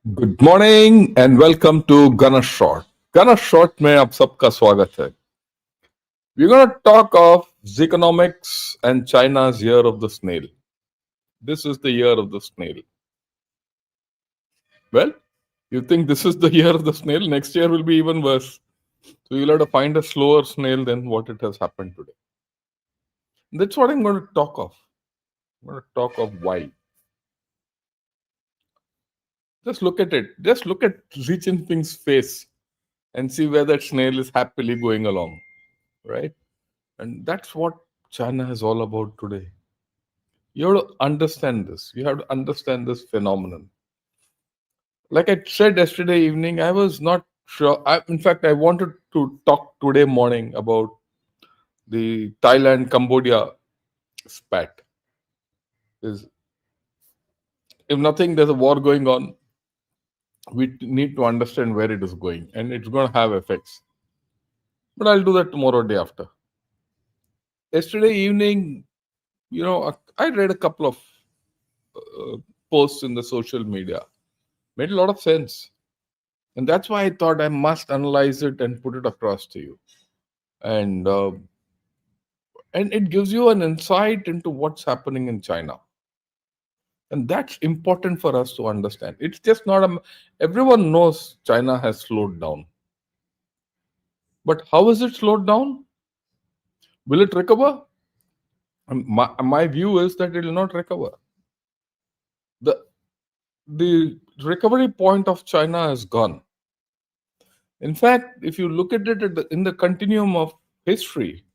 Good morning and welcome to गना short. गना short में आप सबका स्वागत है. We're going to talk of Xiconomics and China's year of the snail. This is the year of the snail. Well, you think this is the year of the snail? Next year will be even worse. So you'll have to find a slower snail than what it has happened today. That's what I'm going to talk of. I'm going to talk of why. Just look at it. Just look at Xi Jinping's face and see where that snail is happily going along, right? And that's what China is all about today. You have to understand this. You have to understand this phenomenon. Like I said yesterday evening, I was not sure. In fact, I wanted to talk today morning about the Thailand Cambodia spat. Is if nothing, there's a war going on. We need to understand where it is going, and it's going to have effects. But I'll do that tomorrow, day after. Yesterday evening, I read a couple of posts in the social media. Made a lot of sense. And that's why I thought I must analyze it and put it across to you. And it gives you an insight into what's happening in China. And that's important for us to understand. It's just not everyone knows China has slowed down. But how is it slowed down? Will it recover? My view is that it will not recover. The recovery point of China is gone. In fact, if you look at it in the continuum of history,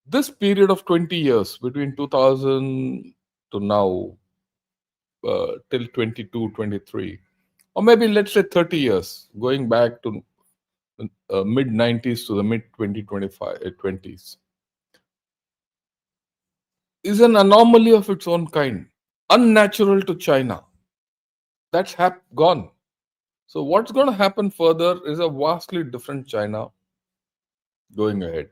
this period of 20 years between 2000 to now, till 22, 23, or maybe let's say 30 years, going back to mid 90s to the mid 2025 20s, is an anomaly of its own kind, unnatural to China. That's gone. So what's going to happen further is a vastly different China going ahead.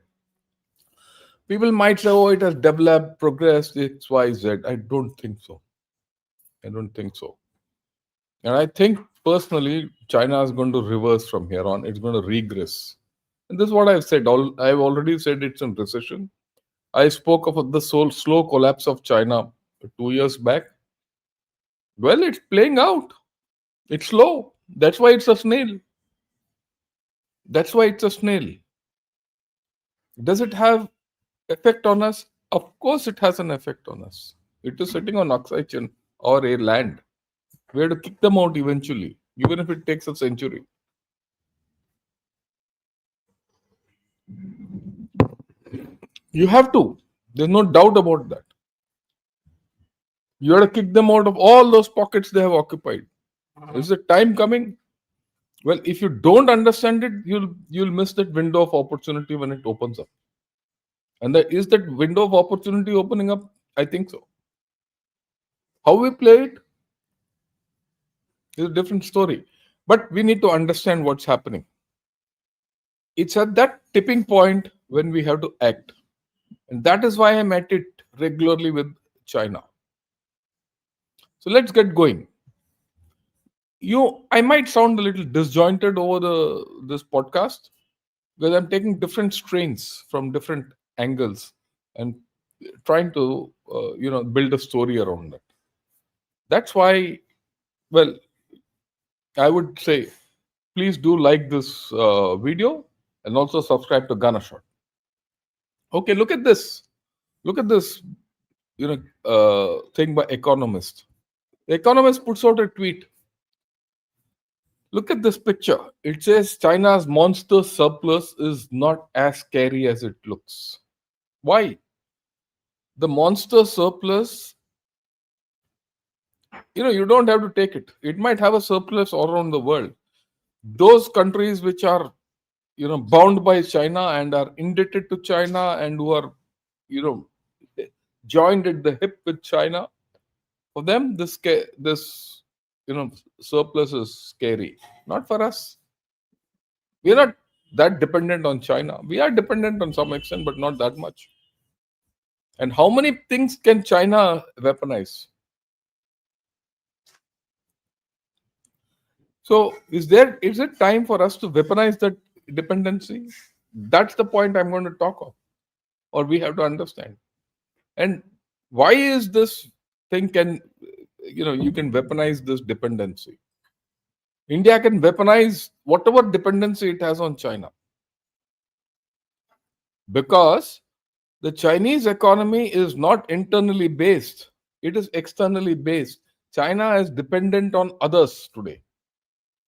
People might say, oh, it has developed, progressed, X, Y, Z. I don't think so. And I think personally, China is going to reverse from here on. It's going to regress. And this is what I've said. I've already said it's in recession. I spoke of the slow collapse of China 2 years back. Well, it's playing out. It's slow. That's why it's a snail. Does it have effect on us? Of course, it has an effect on us. It is sitting on oxygen or a land. We have to kick them out eventually, even if it takes a century. You have to. There's no doubt about that. You have to kick them out of all those pockets they have occupied. Is the time coming? Well, if you don't understand it, you'll miss that window of opportunity when it opens up. And is that window of opportunity opening up? I think so. How we play it is a different story. But we need to understand what's happening. It's at that tipping point when we have to act. And that is why I'm at it regularly with China. So let's get going. I might sound a little disjointed over this podcast because I'm taking different strains from different angles and trying to build a story around that. That's why, well, I would say, please do like this video and also subscribe to Ghana Shot. Okay, look at this. Look at this, thing by Economist. The Economist puts out a tweet. Look at this picture. It says China's monster surplus is not as scary as it looks. Why? The monster surplus, you don't have to take it. It might have a surplus all around the world. Those countries which are, bound by China and are indebted to China and who are, joined at the hip with China. For them, this you know surplus is scary. Not for us. We're not that dependent on China. We are dependent on some extent, but not that much. And how many things can China weaponize? So is it time for us to weaponize that dependency? That's the point I'm going to talk of, or we have to understand. And why is this thing can you can weaponize this dependency? India can weaponize whatever dependency it has on China because the Chinese economy is not internally based, it is externally based. China is dependent on others today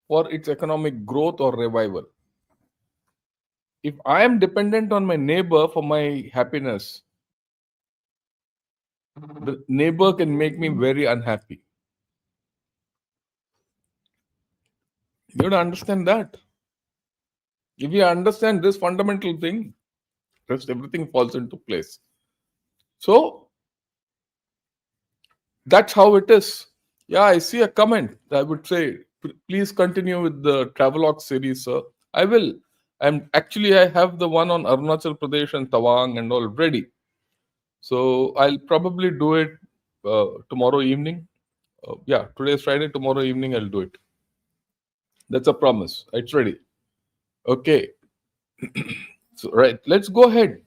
for its economic growth or revival. If I am dependent on my neighbor for my happiness, the neighbor can make me very unhappy. You have to understand that. If you understand this fundamental thing, rest everything falls into place. So that's how it is. Yeah, I see a comment. I would say, please continue with the travelogue series, sir. I will. I have the one on Arunachal Pradesh and Tawang and all ready. So I'll probably do it tomorrow evening. Yeah, today is Friday. Tomorrow evening I'll do it. That's a promise. It's ready. Okay. So right, let's go ahead.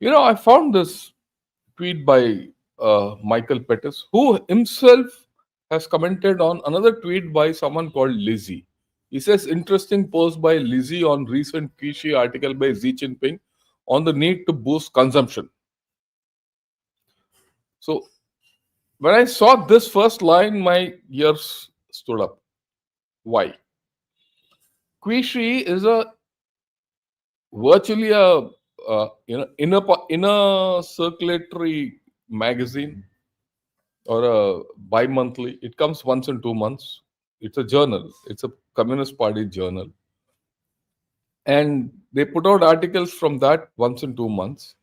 I found this tweet by Michael Pettis, who himself has commented on another tweet by someone called Lizzie. He says, interesting post by Lizzie on recent Kishi article by Xi Jinping on the need to boost consumption. So when I saw this first line, my ears stood up. Why? Kishi is a virtually a inner circulatory magazine or a bi-monthly. It comes once in 2 months. It's a journal. It's a Communist Party journal, and they put out articles from that once in 2 months,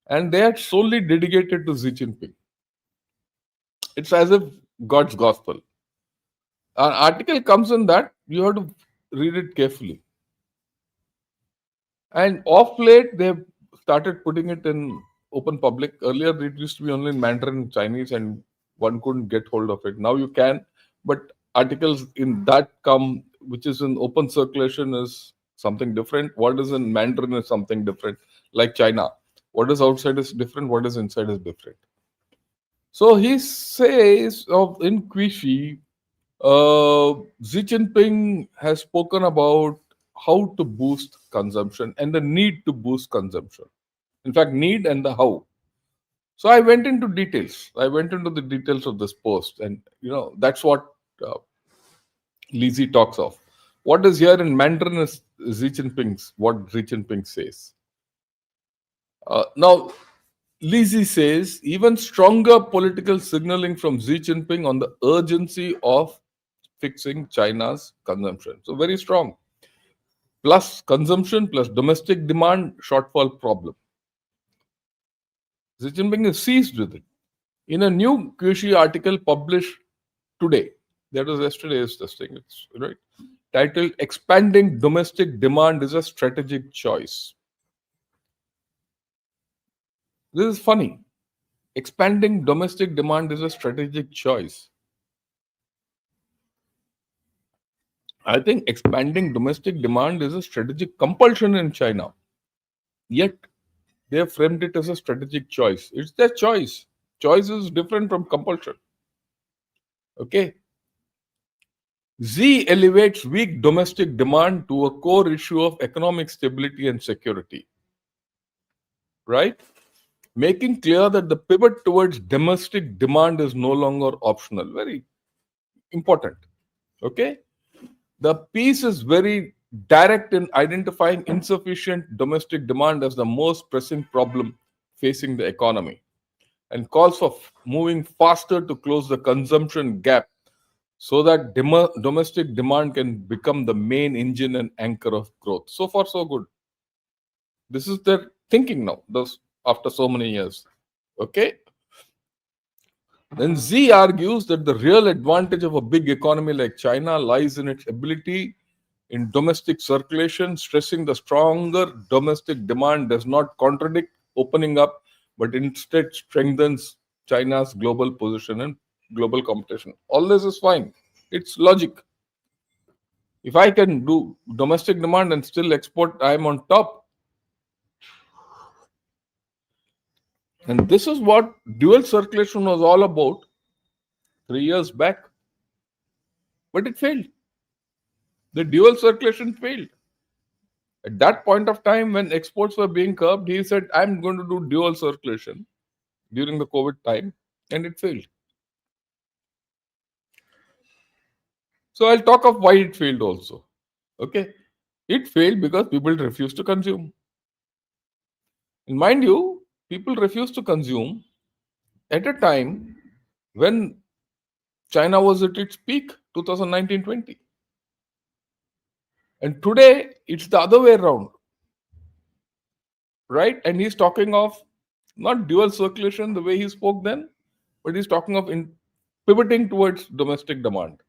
and they are solely dedicated to Xi Jinping. It's as if God's gospel. An article comes in that you have to read it carefully. And off late, they've started putting it in open public. Earlier, it used to be only in Mandarin and Chinese, and one couldn't get hold of it. Now you can, but articles in that come, which is in open circulation, is something different. What is in Mandarin is something different, like China. What is outside is different. What is inside is different. So he says of in Quishi, Xi Jinping has spoken about how to boost consumption and the need to boost consumption. In fact, need and the how. So I went into details. I went into the details of this post, and that's what uh, Lizzie talks of. What is here in Mandarin is what Xi Jinping says. Now, Lizzie says even stronger political signaling from Xi Jinping on the urgency of fixing China's consumption. So very strong. Plus consumption plus domestic demand shortfall problem. Xi Jinping is seized with it. In a new Qiushi article published today, that was yesterday's testing, it's right, titled Expanding Domestic Demand is a Strategic Choice. This is funny. Expanding domestic demand is a strategic choice. I think expanding domestic demand is a strategic compulsion in China. Yet they have framed it as a strategic choice. It's their choice. Choice is different from compulsion. Okay. Z elevates weak domestic demand to a core issue of economic stability and security. Right? Making clear that the pivot towards domestic demand is no longer optional. Very important. Okay. The piece is very direct in identifying insufficient domestic demand as the most pressing problem facing the economy and calls for moving faster to close the consumption gap so that domestic demand can become the main engine and anchor of growth. So far, so good. This is their thinking now, thus, after so many years. Okay. Then Z argues that the real advantage of a big economy like China lies in its ability in domestic circulation, stressing the stronger domestic demand does not contradict opening up, but instead strengthens China's global position and global competition. All this is fine. It's logic. If I can do domestic demand and still export, I am on top. And this is what dual circulation was all about 3 years back. But it failed. The dual circulation failed. At that point of time, when exports were being curbed, he said, I'm going to do dual circulation during the COVID time, and it failed. So I'll talk of why it failed also. Okay. It failed because people refused to consume. And mind you, people refused to consume at a time when China was at its peak, 2019-20. And today, it's the other way around, right? And he's talking of not dual circulation the way he spoke then, but he's talking of pivoting towards domestic demand.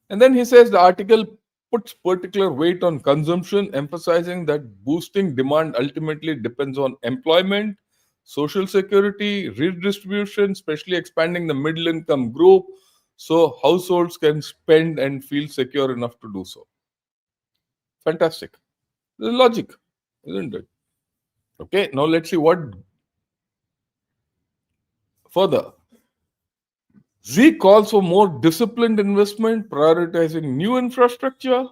And then he says the article puts particular weight on consumption, emphasizing that boosting demand ultimately depends on employment, social security, redistribution, especially expanding the middle income group so households can spend and feel secure enough to do so. Fantastic. This is logic, isn't it? Okay, now let's see what further. Z calls for more disciplined investment, prioritizing new infrastructure,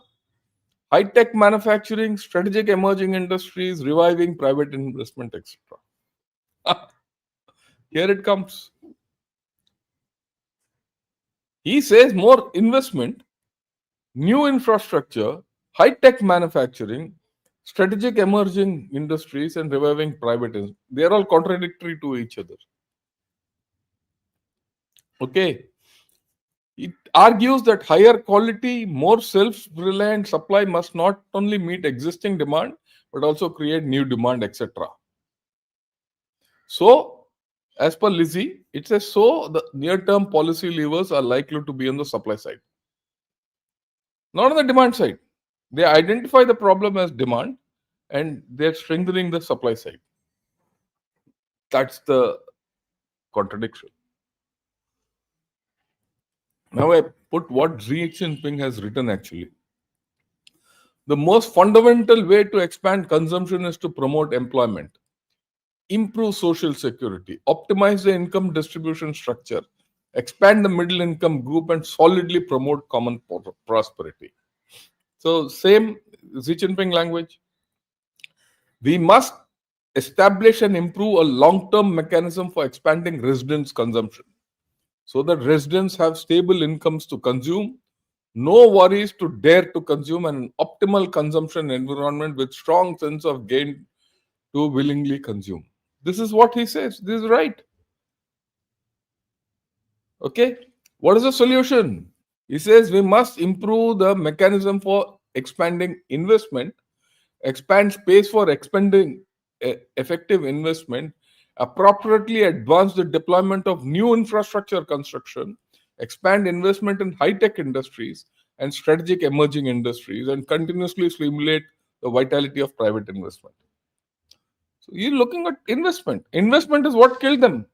high tech manufacturing, strategic emerging industries, reviving private investment, etc. Here it comes. He says more investment, new infrastructure, high tech manufacturing, strategic emerging industries, and reviving private. They are all contradictory to each other. Okay. It argues that higher quality, more self reliant supply must not only meet existing demand but also create new demand, etc. So, as per Lizzie, it says so the near term policy levers are likely to be on the supply side, not on the demand side. They identify the problem as demand and they're strengthening the supply side. That's the contradiction. Now, I put what Xi Jinping has written actually. The most fundamental way to expand consumption is to promote employment, improve social security, optimize the income distribution structure, expand the middle income group, and solidly promote common prosperity. So, same Xi Jinping language. We must establish and improve a long term mechanism for expanding residents' consumption so that residents have stable incomes to consume, no worries to dare to consume, and an optimal consumption environment with strong sense of gain to willingly consume. This is what he says. This is right. Okay. What is the solution? He says we must improve the mechanism for expanding investment, expand space for expanding effective investment, appropriately advance the deployment of new infrastructure construction, expand investment in high tech industries and strategic emerging industries, and continuously stimulate the vitality of private investment. So you're looking at investment. Investment is what killed them.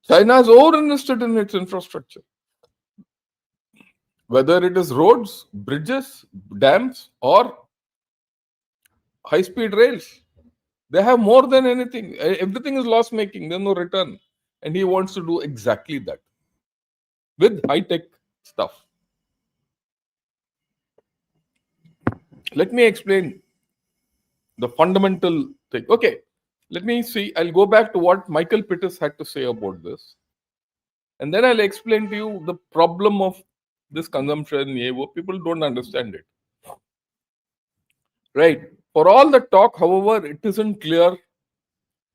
China has over-invested in its infrastructure, whether it is roads, bridges, dams, or high-speed rails. They have more than anything. Everything is loss-making. There's no return, and he wants to do exactly that with high-tech stuff. Let me explain the fundamental thing. Okay, let me see. I'll go back to what Michael Pittis had to say about this, and then I'll explain to you the problem of this consumption. People don't understand it. Right. For all the talk, however, it isn't clear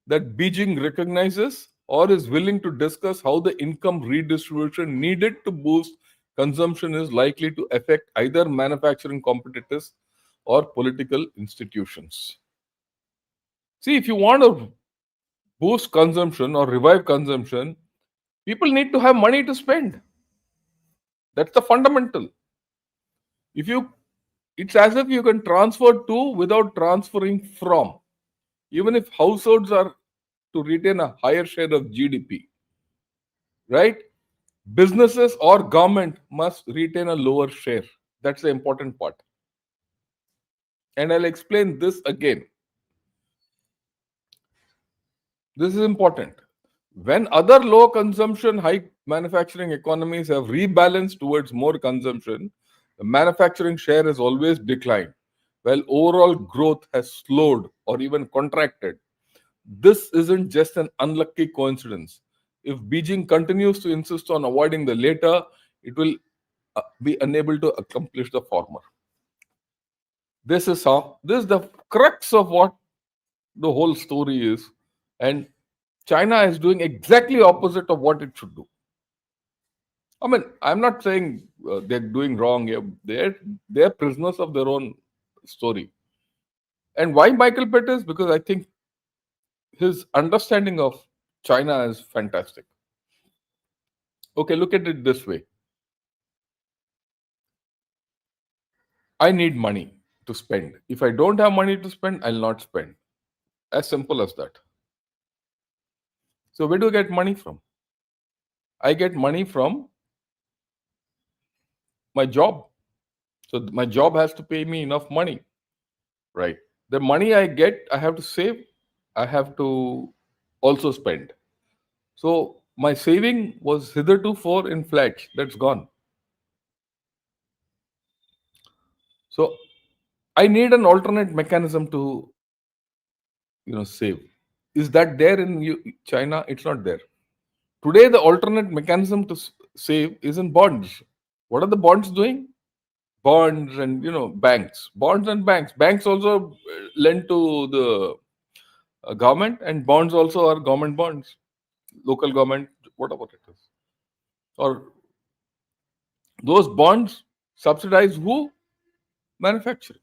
that Beijing recognizes or is willing to discuss how the income redistribution needed to boost consumption is likely to affect either manufacturing competitors or political institutions. See, if you want to boost consumption or revive consumption, people need to have money to spend. That's the fundamental. If you, it's as if you can transfer to without transferring from. Even if households are to retain a higher share of GDP, right? Businesses or government must retain a lower share. That's the important part. And I'll explain this again. This is important. When other low consumption, high manufacturing economies have rebalanced towards more consumption, the manufacturing share has always declined, while overall growth has slowed or even contracted. This isn't just an unlucky coincidence. If Beijing continues to insist on avoiding the latter, it will be unable to accomplish the former. This is the crux of what the whole story is, and China is doing exactly opposite of what it should do. I mean, I'm not saying they're doing wrong here. They're prisoners of their own story. And why Michael Pettis? Because I think his understanding of China is fantastic. Okay, look at it this way. I need money to spend. If I don't have money to spend, I'll not spend. As simple as that. So where do I get money from? I get money from my job. So my job has to pay me enough money, right? The money I get, I have to save. I have to also spend. So my saving was hitherto for in flats. That's gone. So I need an alternate mechanism to save. Is that there in China? It's not there. Today, the alternate mechanism to save is in bonds. What are the bonds doing? Bonds and banks. Bonds and banks. Banks also lend to the government, and bonds also are government bonds, local government, whatever it is. Or those bonds subsidize who? Manufacturing.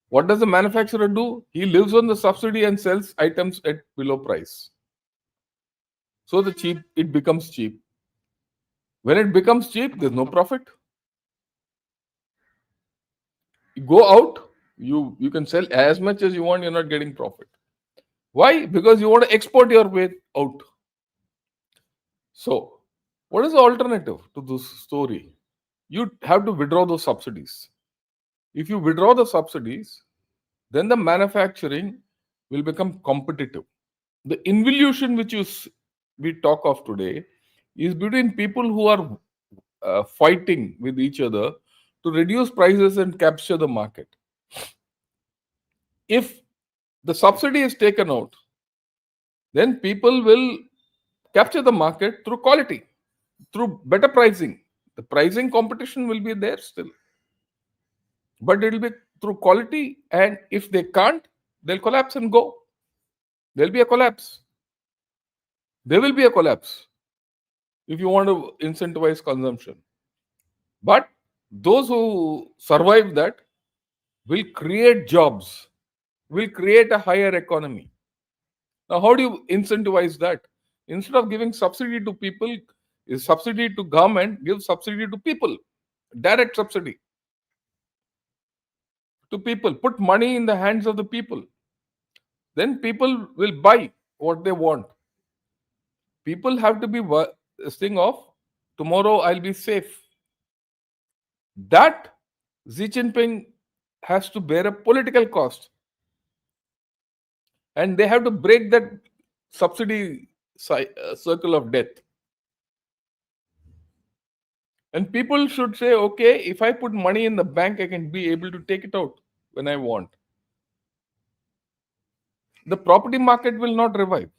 What does the manufacturer do? He lives on the subsidy and sells items at below price. So the cheap, it becomes cheap. When it becomes cheap, there's no profit. You go out, you can sell as much as you want, you're not getting profit. Why? Because you want to export your way out. So, what is the alternative to this story? You have to withdraw those subsidies. If you withdraw the subsidies, then the manufacturing will become competitive. The involution which we talk of today is between people who are fighting with each other to reduce prices and capture the market. If the subsidy is taken out, then people will capture the market through quality, through better pricing. The pricing competition will be there still, but it will be through quality. And if they can't, they'll collapse and go. There'll be a collapse. There will be a collapse if you want to incentivize consumption. But those who survive that will create jobs, will create a higher economy. Now, how do you incentivize that? Instead of giving subsidy to people, is subsidy to government, give subsidy to people, direct subsidy to people, put money in the hands of the people. Then people will buy what they want. People have to be this thing of tomorrow I'll be safe. That Xi Jinping has to bear a political cost, and they have to break that subsidy circle of death. And people should say, okay, if I put money in the bank, I can be able to take it out when I want. The property market will not revive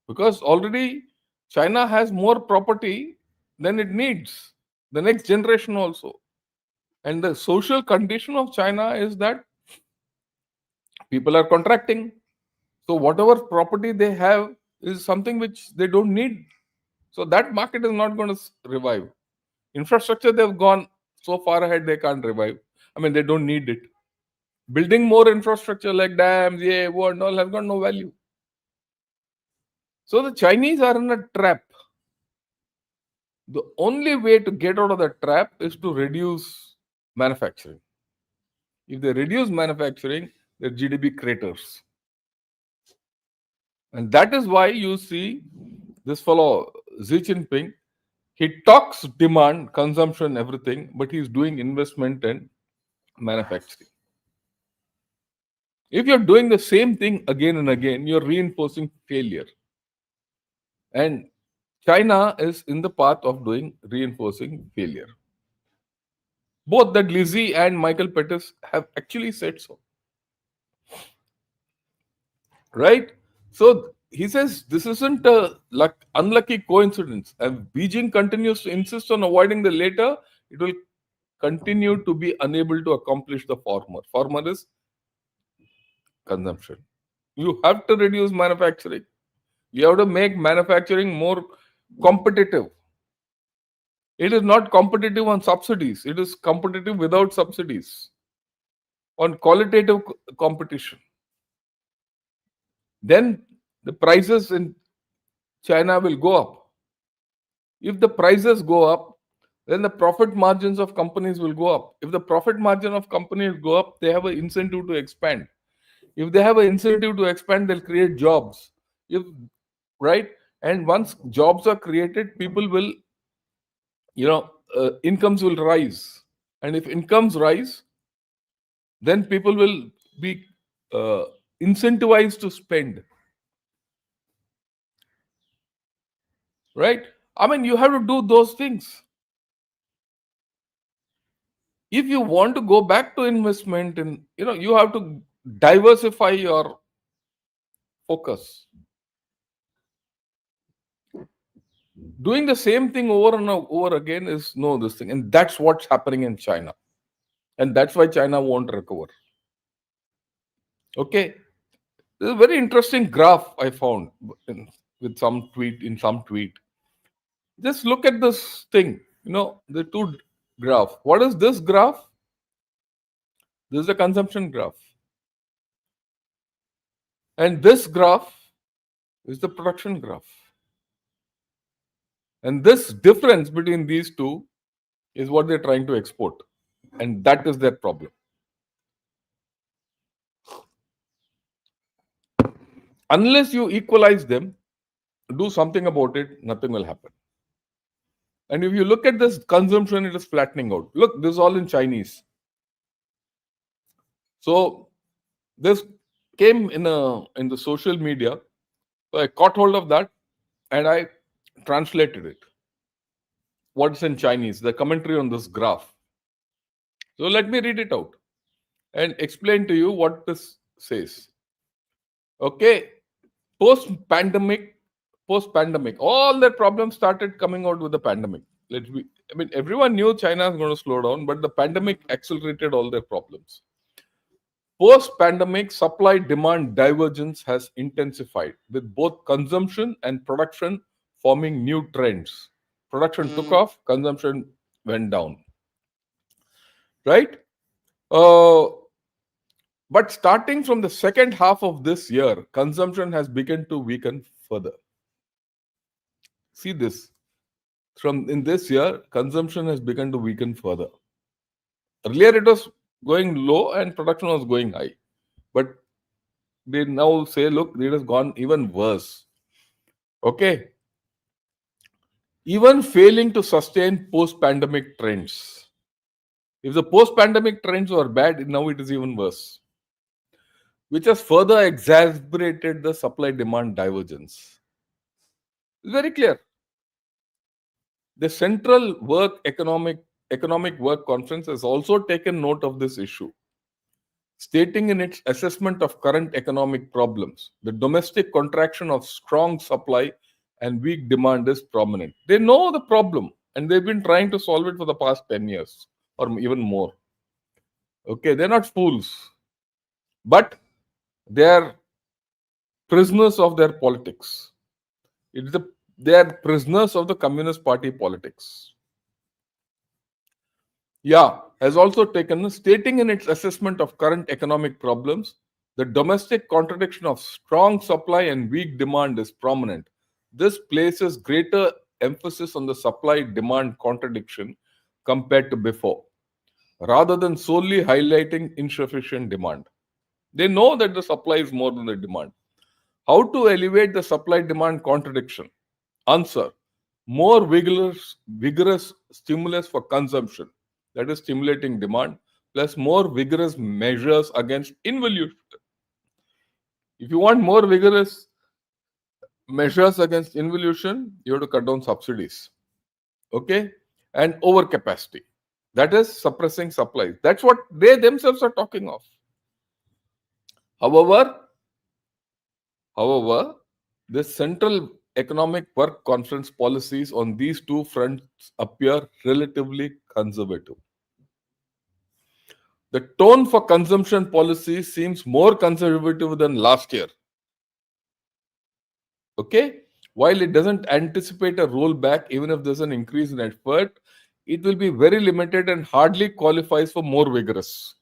because already China has more property than it needs. The next generation also. And the social condition of China is that people are contracting. So whatever property they have is something which they don't need. So that market is not going to revive. Infrastructure, they've gone so far ahead, they can't revive. I mean, they don't need it. Building more infrastructure like dams, yeah, what and all has got no value. So the Chinese are in a trap. The only way to get out of the trap is to reduce manufacturing. If they reduce manufacturing, their GDP craters. And that is why you see this fellow Xi Jinping, he talks demand, consumption, everything, but he's doing investment and manufacturing. If you're doing the same thing again and again, you're reinforcing failure. And China is in the path of doing reinforcing failure. Both that Lizzie and Michael Pettis have actually said so. Right? So he says this isn't a unlucky coincidence. If Beijing continues to insist on avoiding the latter, it will continue to be unable to accomplish the former. Former is consumption. You have to reduce manufacturing. You have to make manufacturing more competitive. It is not competitive on subsidies. It is competitive without subsidies, on qualitative competition. Then the prices in China will go up. If the prices go up, then the profit margins of companies will go up. If the profit margin of companies go up, they have an incentive to expand. If they have an incentive to expand, they'll create jobs. If right, and once jobs are created, people will, incomes will rise, and if incomes rise, then people will be uh, incentivized to spend. Right? I mean, you have to do those things. If you want to go back to investment, and you have to diversify your focus. Doing the same thing over and over again is no this thing, and that's what's happening in China, and that's why China won't recover. Okay, there's a very interesting graph I found with some tweet. Just look at this thing. The two graph. What is this graph? This is the consumption graph, and this graph is the production graph. And this difference between these two is what they're trying to export. And that is their problem. Unless you equalize them, do something about it, nothing will happen. And if you look at this consumption, it is flattening out. Look, this is all in Chinese. So this came in the social media. So I caught hold of that and I translated it. What's in Chinese? The commentary on this graph. So let me read it out and explain to you what this says. Okay, post-pandemic, post-pandemic, all their problems started coming out with the pandemic. I mean, everyone knew China is going to slow down, but the pandemic accelerated all their problems. Post-pandemic, supply-demand divergence has intensified, with both consumption and production forming new trends. Production took off, consumption went down. Right? Uh, but starting from the second half of this year, consumption has begun to weaken further. See this. From in this year, consumption has begun to weaken further. Earlier, it was going low and production was going high. But they now say, look, it has gone even worse. Okay. Even failing to sustain post pandemic trends. If the post pandemic trends were bad, now it is even worse, which has further exacerbated the supply demand divergence. It's very clear. The Central Economic Work Conference has also taken note of this issue, stating in its assessment of current economic problems, the domestic contraction of strong supply and weak demand is prominent. They know the problem and they've been trying to solve it for the past 10 years or even more. Okay, they're not fools, but they are prisoners of their politics. They are prisoners of the Communist Party politics. Yeah. has also taken, stating in its assessment of current economic problems, the domestic contradiction of strong supply and weak demand is prominent. This places greater emphasis on the supply demand contradiction compared to before, rather than solely highlighting insufficient demand. They know that the supply is more than the demand. How to elevate the supply demand contradiction? Answer: more vigorous stimulus for consumption, that is stimulating demand, plus more vigorous measures against involution. If you want more vigorous measures against involution, you have to cut down subsidies. Okay? And overcapacity. That is suppressing supply. That's what they themselves are talking of. However, However, the central economic work conference policies on these two fronts appear relatively conservative. The tone for consumption policy seems more conservative than last year. Okay? While it doesn't anticipate a rollback, even if there's an increase in effort, it will be very limited and hardly qualifies for more vigorous.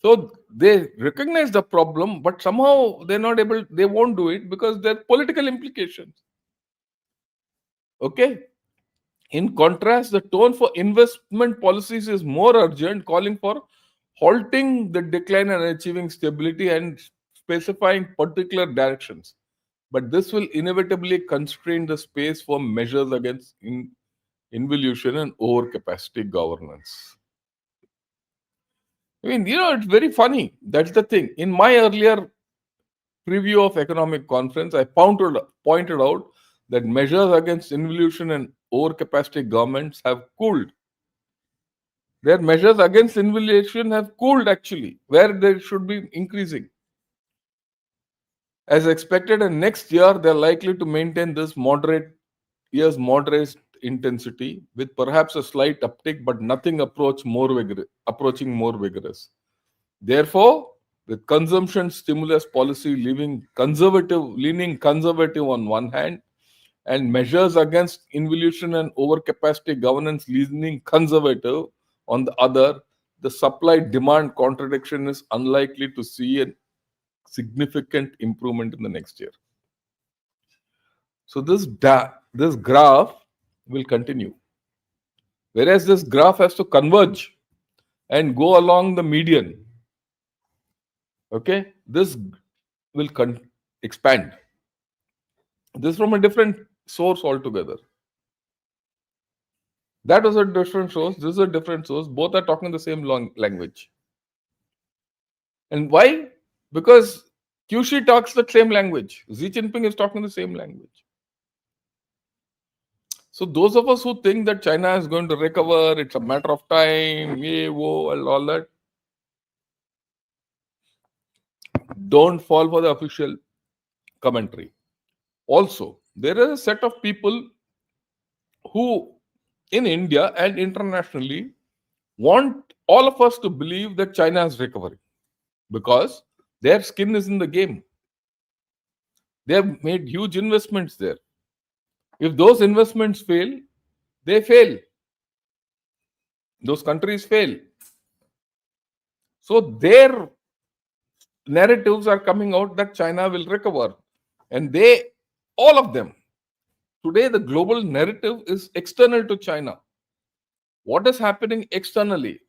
So they recognize the problem, but somehow they're not able, they won't do it because there are political implications. Okay? In contrast, the tone for investment policies is more urgent, calling for halting the decline and achieving stability and specifying particular directions. But this will inevitably constrain the space for measures against involution and overcapacity governance. I mean, it's very funny. That's the thing. In my earlier preview of economic conference, I pointed out that measures against involution and overcapacity governments have cooled. Their measures against involution have cooled actually, where they should be increasing. As expected, and next year they're likely to maintain this moderate intensity with perhaps a slight uptick, but nothing approaching more vigorous. Therefore, with consumption stimulus policy leaning conservative on one hand, and measures against involution and overcapacity governance leaning conservative on the other, the supply demand contradiction is unlikely to see a significant improvement in the next year. So this graph will continue. Whereas this graph has to converge and go along the median. Okay, this will expand. This is from a different source altogether. That was a different source. This is a different source. Both are talking the same language. And why? Because Kyushi talks the same language. Xi Jinping is talking the same language. So those of us who think that China is going to recover, it's a matter of time, and all that, don't fall for the official commentary. Also, there is a set of people who, in India and internationally, want all of us to believe that China is recovering because their skin is in the game. They have made huge investments there. If those investments fail, they fail. Those countries fail. So their narratives are coming out that China will recover. And all of them, today the global narrative is external to China. What is happening externally?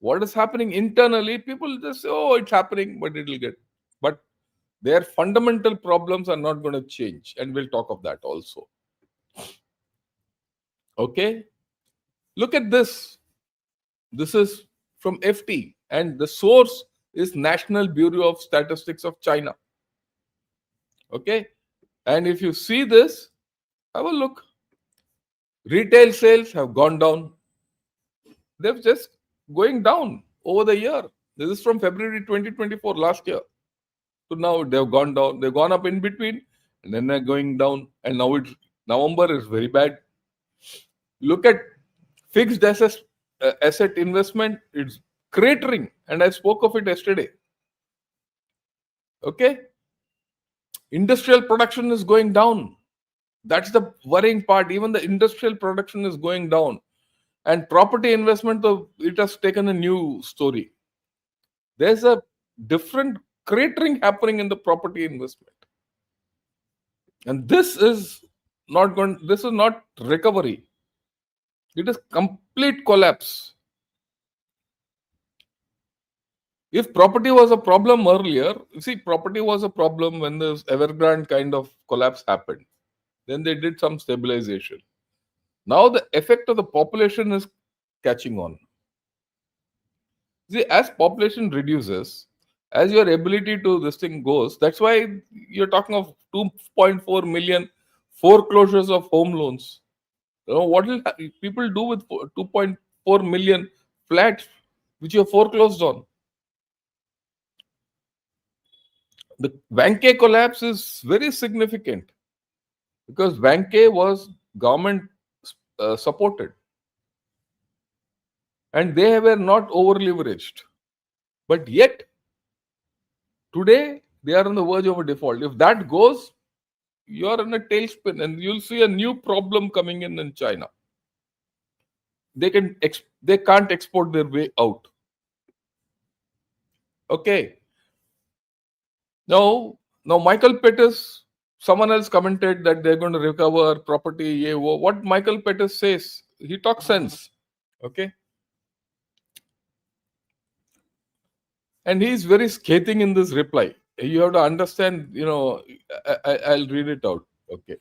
What is happening internally? People just say, oh, it's happening, but it'll get. But their fundamental problems are not going to change. And we'll talk of that also. Okay? Look at this. This is from FT, and the source is National Bureau of Statistics of China. Okay? And if you see this, have a look. Retail sales have gone down. They've just going down over the year. This is from February 2024, last year. So now they've gone down. They've gone up in between, and then they're going down. And now November is very bad. Look at fixed asset investment. It's cratering, and I spoke of it yesterday. Okay, industrial production is going down. That's the worrying part. Even the industrial production is going down. And property investment, though, it has taken a new story. There's a different cratering happening in the property investment. And this is not recovery. It is complete collapse. If property was a problem earlier, see, property was a problem when this Evergrande kind of collapse happened. Then they did some stabilization. Now the effect of the population is catching on. See, as population reduces, as your ability to this thing goes, that's why you're talking of 2.4 million foreclosures of home loans. What will people do with 2.4 million flats which you have foreclosed on? The Vanke collapse is very significant because Vanke was government supported and they were not over leveraged. But yet, today, they are on the verge of a default. If that goes, you're in a tailspin and you'll see a new problem coming in China. They can't export their way out. Okay. Now Michael Pettis, someone else commented that they're going to recover property. What Michael Pettis says, he talks sense. Okay. And he's very scathing in this reply. You have to understand, I'll read it out. Okay.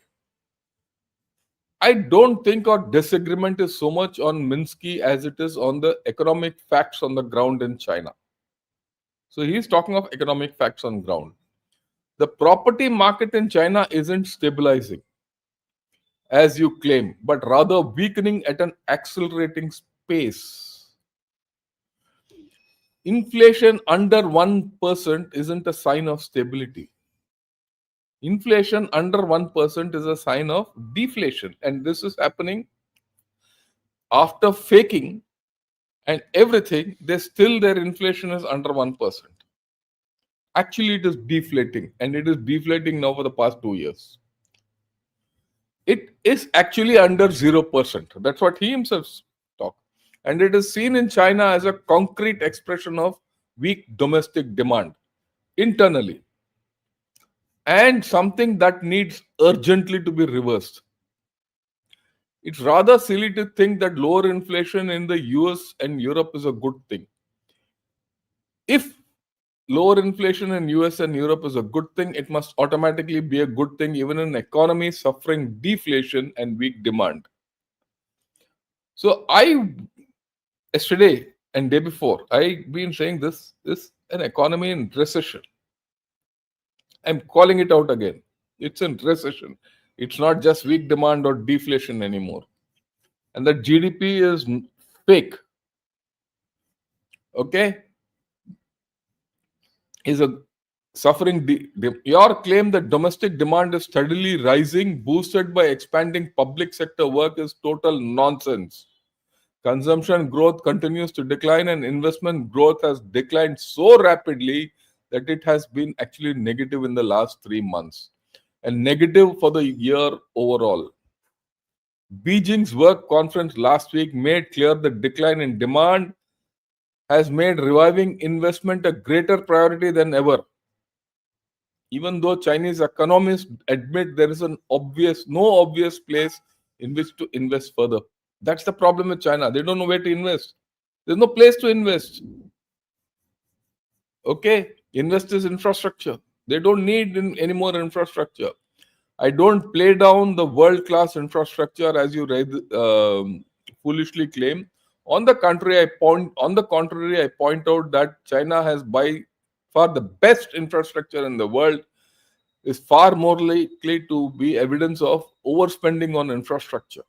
I don't think our disagreement is so much on Minsky as it is on the economic facts on the ground in China. So he's talking of economic facts on ground. The property market in China isn't stabilizing, as you claim, but rather weakening at an accelerating pace. Inflation under 1% isn't a sign of stability. Inflation under 1% is a sign of deflation. And this is happening after faking and everything, their inflation is under 1%. Actually, it is deflating, and it is deflating now for the past 2 years. It is actually under 0%. That's what he himself talked. And it is seen in China as a concrete expression of weak domestic demand internally and something that needs urgently to be reversed. It's rather silly to think that lower inflation in the US and Europe is a good thing. If lower inflation in US and Europe is a good thing, it must automatically be a good thing even in an economy suffering deflation and weak demand. So yesterday and day before, I've been saying this is an economy in recession. I'm calling it out again. It's in recession. It's not just weak demand or deflation anymore. And the GDP is fake. Okay? Is a suffering. Your claim that domestic demand is steadily rising, boosted by expanding public sector work, is total nonsense. Consumption growth continues to decline, and investment growth has declined so rapidly that it has been actually negative in the last 3 months and negative for the year overall. Beijing's work conference last week made clear the decline in demand has made reviving investment a greater priority than ever. Even though Chinese economists admit there is no obvious place in which to invest further. That's the problem with China. They don't know where to invest. There's no place to invest. Okay, invest is infrastructure. They don't need any more infrastructure. I don't play down the world-class infrastructure as you foolishly claim. On the contrary, I point out that China has by far the best infrastructure in the world, is far more likely to be evidence of overspending on infrastructure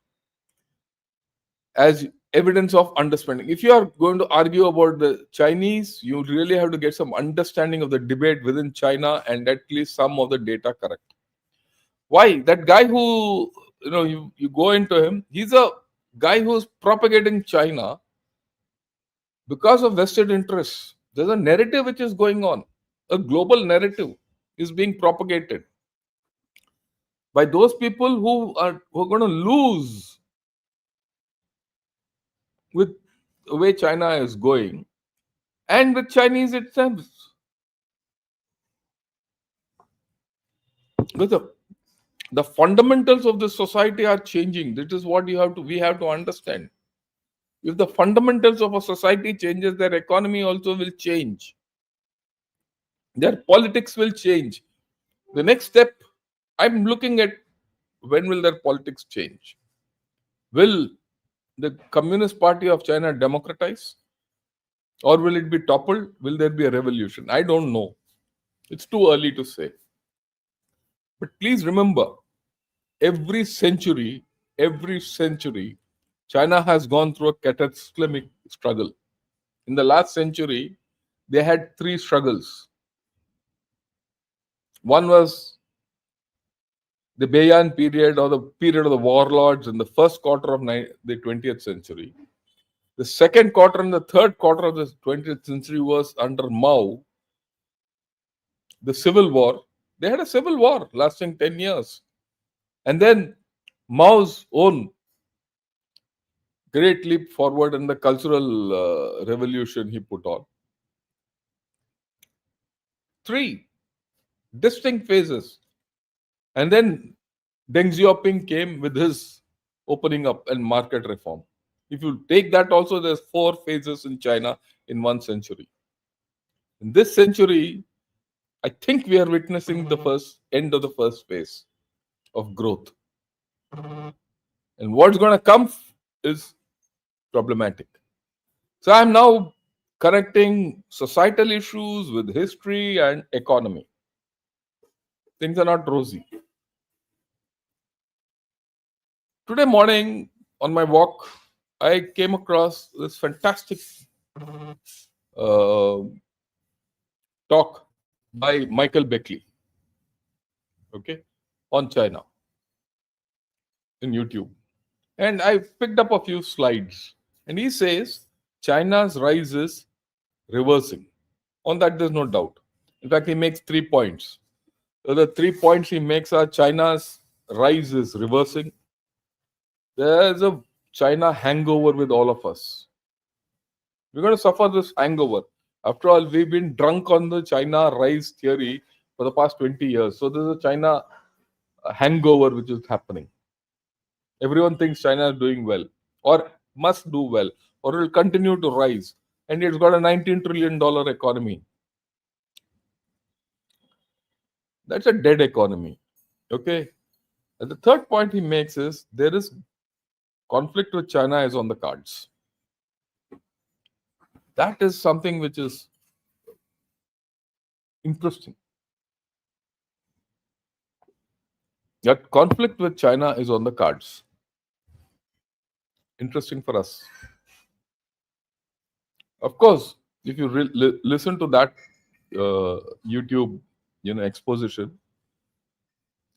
as evidence of underspending. If you are going to argue about the Chinese, you really have to get some understanding of the debate within China and at least some of the data correct. Why? That guy who, you go into him, he's a guy who's propagating China because of vested interests. There's a narrative which is going on. A global narrative is being propagated by those people who are going to lose. with the way China is going and with Chinese itself. Because the fundamentals of the society are changing. This is what we have to understand. If the fundamentals of a society changes, their economy also will change. Their politics will change. The next step, I'm looking at when will their politics change? Will the Communist Party of China democratize? Or will it be toppled? Will there be a revolution? I don't know. It's too early to say. But please remember, every century, China has gone through a cataclysmic struggle. In the last century, they had three struggles. One was the Bayan period, or the period of the warlords in the first quarter of the 20th century. The second quarter and the third quarter of the 20th century was under Mao, the civil war. They had a civil war lasting 10 years. And then Mao's own great leap forward in the cultural revolution he put on. Three distinct phases. And then Deng Xiaoping came with his opening up and market reform. If you take that also, there's four phases in China in 1 century. In this century, I think we are witnessing the first end of the first phase of growth. And what's going to come is problematic. So I'm now connecting societal issues with history and economy. Things are not rosy. Today morning on my walk, I came across this fantastic uh, talk by Michael Beckley, okay, on China in YouTube. And I picked up a few slides. And he says China's rise is reversing. On that, there's no doubt. In fact, he makes 3 points. So the 3 points he makes are China's rise is reversing. There's a China hangover with all of us. We're going to suffer this hangover. After all, we've been drunk on the China rise theory for the past 20 years. So there's a China hangover which is happening. Everyone thinks China is doing well or must do well or will continue to rise. And it's got a $19 trillion economy. That's a dead economy. Okay. And the third point he makes is there is conflict with China is on the cards. That is something which is interesting. That conflict with China is on the cards. Interesting for us. Of course, if you listen to that YouTube, exposition,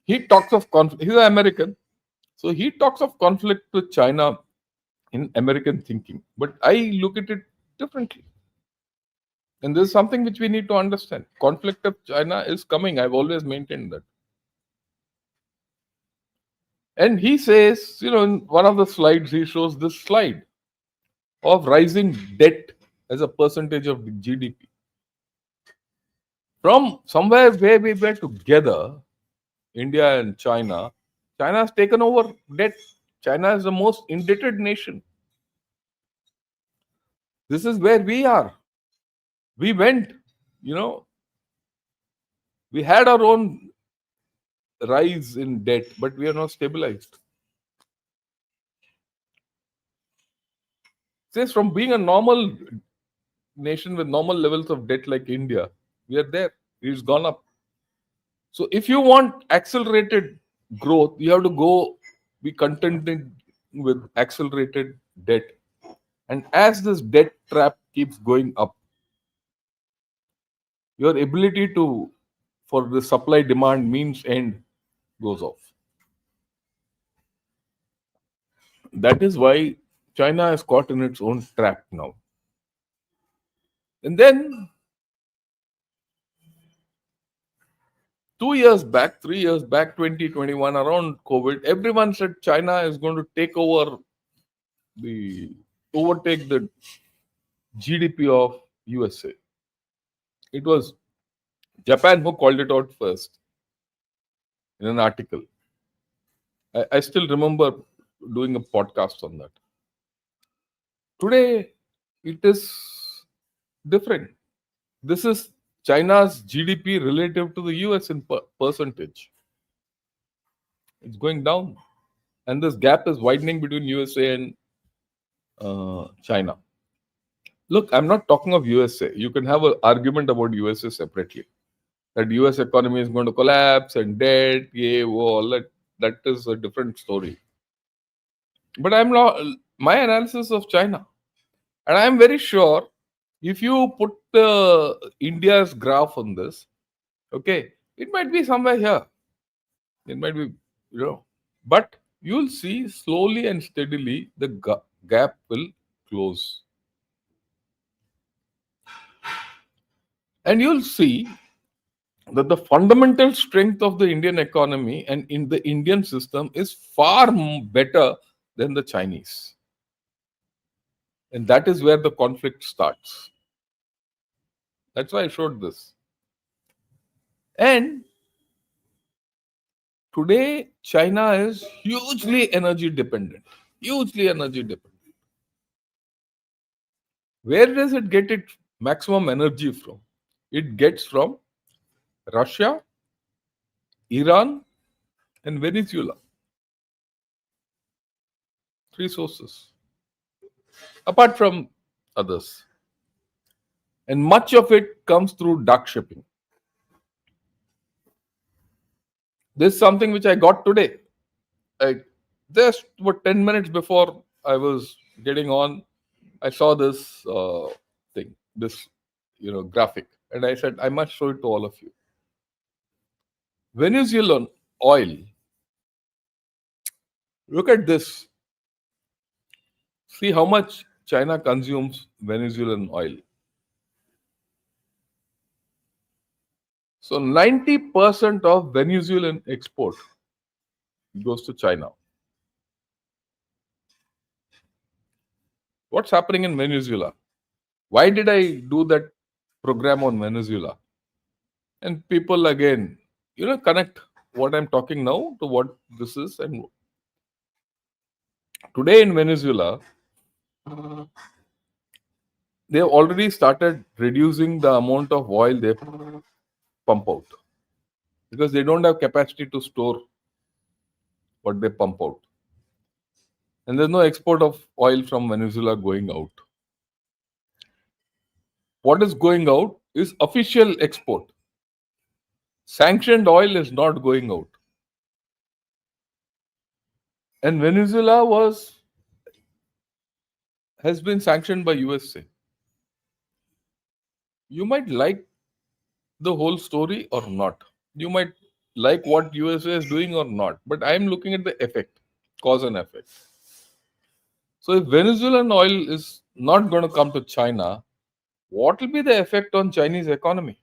he talks of conflict. He's an American, so he talks of conflict with China in American thinking. But I look at it differently. And this is something which we need to understand. Conflict of China is coming. I've always maintained that. And he says, in one of the slides, he shows this slide of rising debt as a percentage of the GDP. From somewhere where we were together, India and China, China has taken over debt. China is the most indebted nation. This is where we are. We went, we had our own rise in debt, but we are not stabilized. Says from being a normal nation with normal levels of debt like India, we are there. It's gone up. So if you want accelerated growth, you have to go be contented with accelerated debt. And as this debt trap keeps going up, your ability to for the supply demand means end goes off. That is why China is caught in its own trap now. And then 2 years back, 3 years back, 2021, around COVID, everyone said China is going to take over the overtake the GDP of USA. It was Japan who called it out first in an article. I still remember doing a podcast on that. Today, it is different. This is China's GDP relative to the US in percentage. It's going down. And this gap is widening between USA and China. Look, I'm not talking of USA. You can have an argument about USA separately. That US economy is going to collapse and debt, yeah, all that. That is a different story. But I'm not my analysis of China. And I'm very sure if you put India's graph on this, okay, it might be somewhere here. It might be, you know, but you'll see slowly and steadily the gap will close. And you'll see that the fundamental strength of the Indian economy and in the Indian system is far better than the Chinese. And that is where the conflict starts. That's why I showed this. And today, China is hugely energy dependent. Hugely energy dependent. Where does it get its maximum energy from? It gets from Russia, Iran, and Venezuela. Three sources, apart from others. And much of it comes through dark shipping. This is something which I got today. I, just about 10 minutes before I was getting on, I saw this thing, this graphic, and I said I must show it to all of you. Venezuelan oil. Look at this. See how much China consumes Venezuelan oil. So 90% of Venezuelan export goes to China. What's happening in Venezuela? Why did I do that program on Venezuela? And people again, connect what I'm talking now to what this is. And today in Venezuela, they've already started reducing the amount of oil they pump out because they don't have capacity to store what they pump out. And there's no export of oil from Venezuela going out. What is going out is official export. Sanctioned oil is not going out. And Venezuela has been sanctioned by USA. You might like the whole story or not. You might like what USA is doing or not. But I'm looking at the effect, cause and effect. So if Venezuelan oil is not going to come to China, what will be the effect on Chinese economy?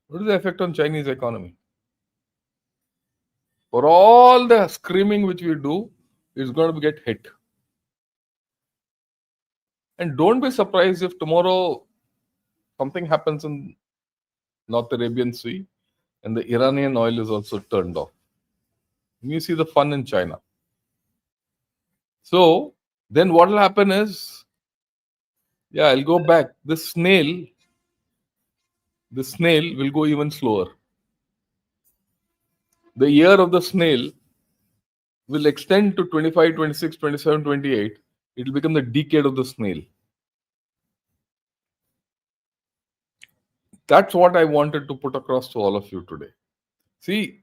What is the effect on Chinese economy? For all the screaming which we do, it's going to get hit. And don't be surprised if tomorrow something happens in North Arabian Sea and the Iranian oil is also turned off. And you see the fun in China. So then what will happen is, yeah, I'll go back. The snail will go even slower. The year of the snail will extend to 25, 26, 27, 28. It will become the decade of the snail. That's what I wanted to put across to all of you today. See,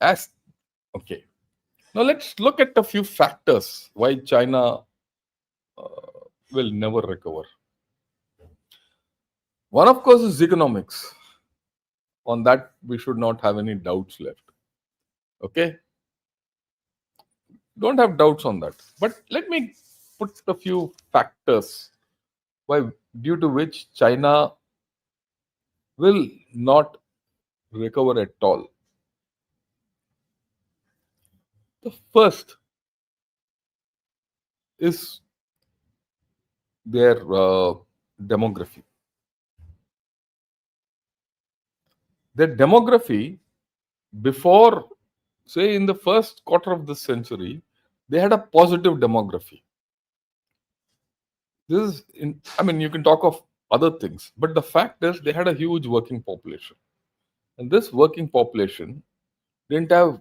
as okay. Now let's look at a few factors why China will never recover. One, of course, is economics. On that, we should not have any doubts left. Okay? Don't have doubts on that. But let me put a few factors why, due to which China will not recover at all. The first is their demography. Their demography before, say, in the first quarter of this century, they had a positive demography. I mean, you can talk of other things, but the fact is they had a huge working population. And this working population didn't have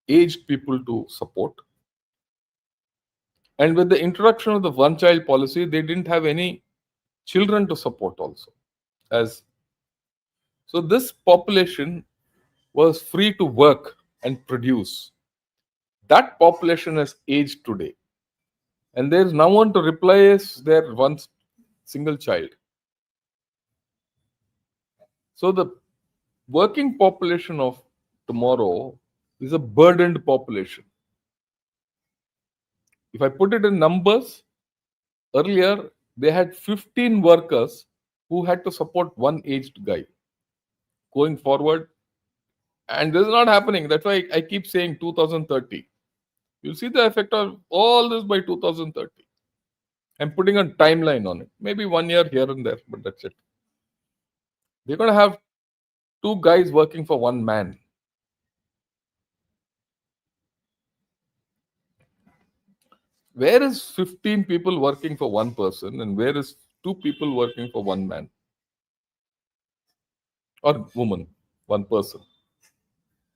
aged people to support. And with the introduction of the one child policy, they didn't have any children to support also. As so, this population was free to work and produce. That population has aged today, and there is no one to replace their one single child. So, the working population of tomorrow is a burdened population. If I put it in numbers, earlier they had 15 workers who had to support one aged guy. Going forward, and this is not happening. That's why I keep saying 2030. You'll see the effect of all this by 2030. I'm putting a timeline on it. Maybe 1 year here and there, but that's it. They're going to have two guys working for one man. Where is 15 people working for one person and where is two people working for one man or woman, one person?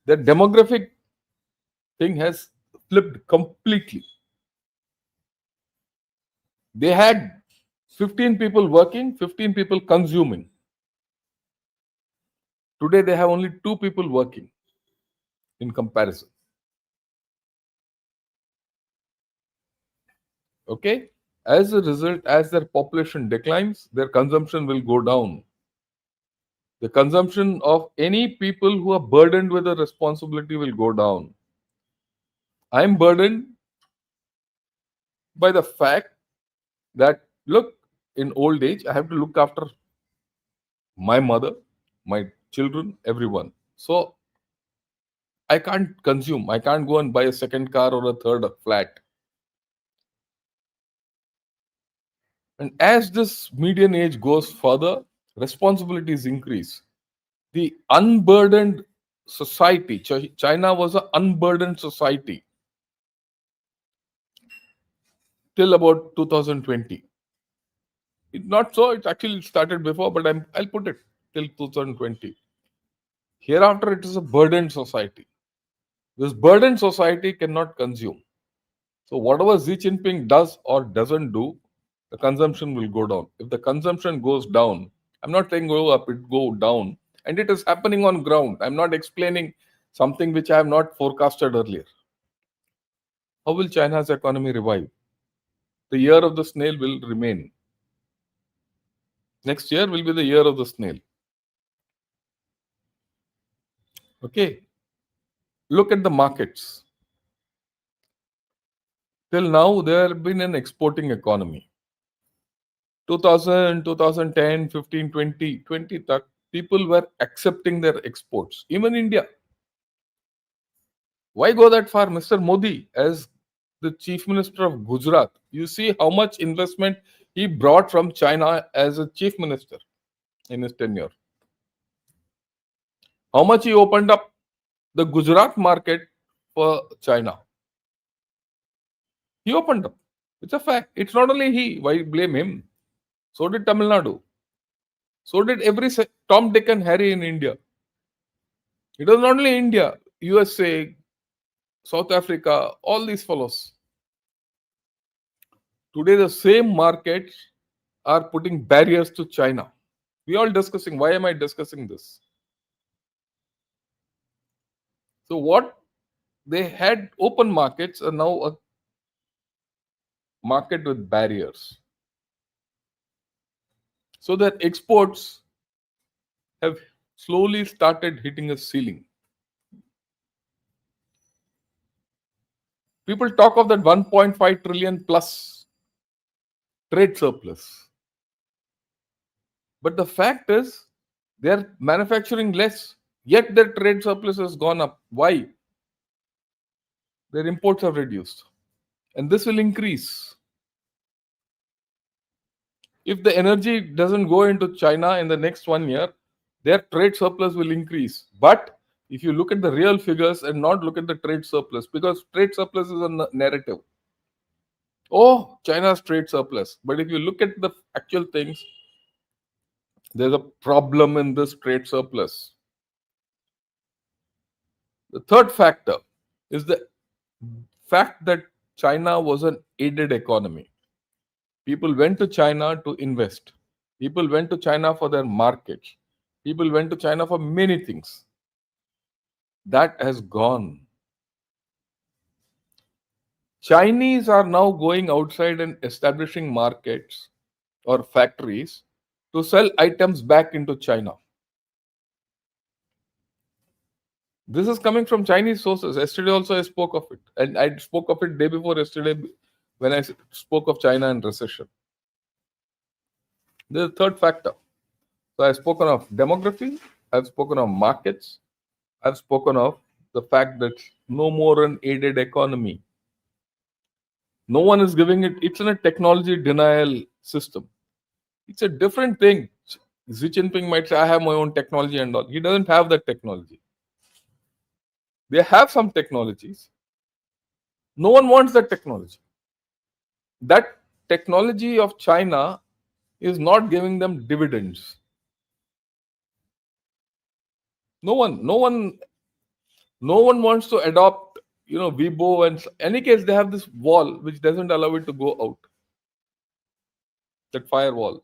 The demographic thing has flipped completely. They had 15 people working, 15 people consuming. Today they have only two people working in comparison. Okay? As a result, as their population declines, their consumption will go down. The consumption of any people who are burdened with a responsibility will go down. I'm burdened by the fact that, look, in old age, I have to look after my mother, my children, everyone. So I can't consume. I can't go and buy a second car or a third flat. And as this median age goes further, responsibilities increase. The unburdened society, China was an unburdened society till about 2020. Not so, it actually started before, but I'll put it till 2020. Hereafter, it is a burdened society. This burdened society cannot consume. So, whatever Xi Jinping does or doesn't do, the consumption will go down. If the consumption goes down, I'm not saying go up, it go down. And it is happening on ground. I'm not explaining something which I have not forecasted earlier. How will China's economy revive? The year of the snail will remain. Next year will be the year of the snail. Okay. Look at the markets. Till now, there have been an exporting economy. 2000, 2010, 15, 20, 20, people were accepting their exports. Even India. Why go that far? Mr. Modi, as the chief minister of Gujarat, you see how much investment he brought from China as a chief minister in his tenure. How much he opened up the Gujarat market for China. He opened up. It's a fact. It's not only he. Why blame him? So did Tamil Nadu. So did every Tom, Dick, and Harry in India. It was not only India, USA, South Africa, all these fellows. Today, the same markets are putting barriers to China. We all discussing. Why am I discussing this? So, what they had open markets are now a market with barriers. So that exports have slowly started hitting a ceiling. People talk of that 1.5 trillion plus trade surplus. But the fact is, they're manufacturing less, yet their trade surplus has gone up. Why? Their imports have reduced. And this will increase. If the energy doesn't go into China in the next 1 year, their trade surplus will increase. But if you look at the real figures and not look at the trade surplus, because trade surplus is a narrative. Oh, China's trade surplus. But if you look at the actual things, there's a problem in this trade surplus. The third factor is the fact that China was an aided economy. People went to China to invest. People went to China for their market. People went to China for many things. That has gone. Chinese are now going outside and establishing markets or factories to sell items back into China. This is coming from Chinese sources. Yesterday also I spoke of it. And I spoke of it day before yesterday when I spoke of China and recession. This is the third factor. So I've spoken of demography, I've spoken of markets, I've spoken of the fact that no more an aided economy. No one is giving it, it's in a technology denial system. It's a different thing. Xi Jinping might say, I have my own technology and all. He doesn't have that technology. They have some technologies. No one wants that technology. That technology of China is not giving them dividends. No one wants to adopt, Weibo, and any case they have this wall which doesn't allow it to go out. That firewall.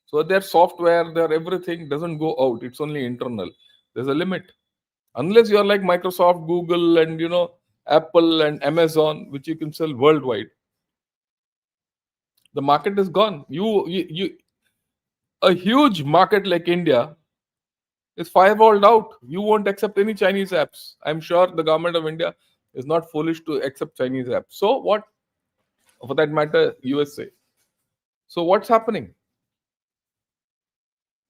So their software, their everything doesn't go out. It's only internal. There's a limit. Unless you're like Microsoft, Google, and Apple and Amazon, which you can sell worldwide, the market is gone. You a huge market like India is firewalled out. You won't accept any Chinese apps. I'm sure the government of India is not foolish to accept Chinese apps. So what, for that matter, USA. So what's happening?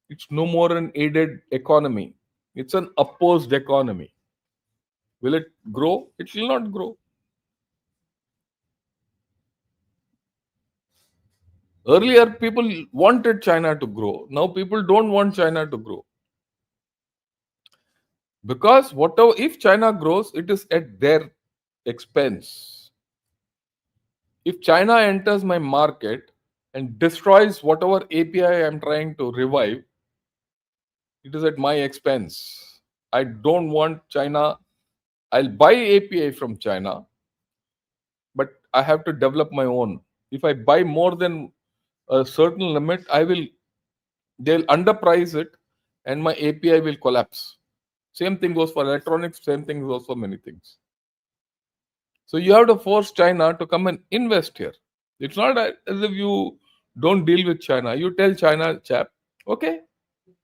It's no more an aided economy. It's an opposed economy. Will it grow? It will not grow. Earlier, people wanted China to grow. Now, people don't want China to grow. Because whatever, if China grows, it is at their expense. If China enters my market and destroys whatever API I'm trying to revive, it is at my expense. I don't want China. I'll buy API from China, but I have to develop my own. If I buy more than a certain limit, they'll underprice it and my API will collapse. Same thing goes for electronics, same thing goes for many things. So you have to force China to come and invest here. It's not as if you don't deal with China. You tell China, chap, okay,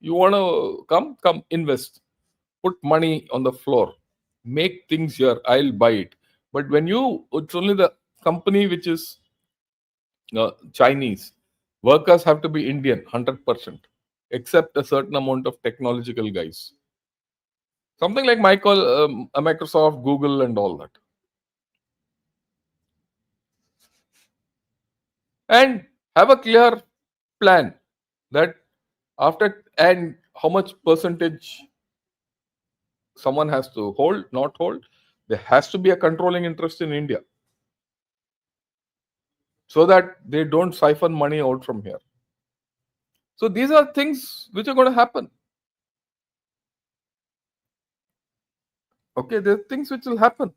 you want to come invest. Put money on the floor. Make things here. I'll buy it. But it's only the company which is Chinese. Workers have to be Indian, 100%, except a certain amount of technological guys. Something like Microsoft, Google, and all that. And have a clear plan that after and how much percentage someone has to hold, not hold. There has to be a controlling interest in India so that they don't siphon money out from here. So these are things which are going to happen. Okay, there are things which will happen.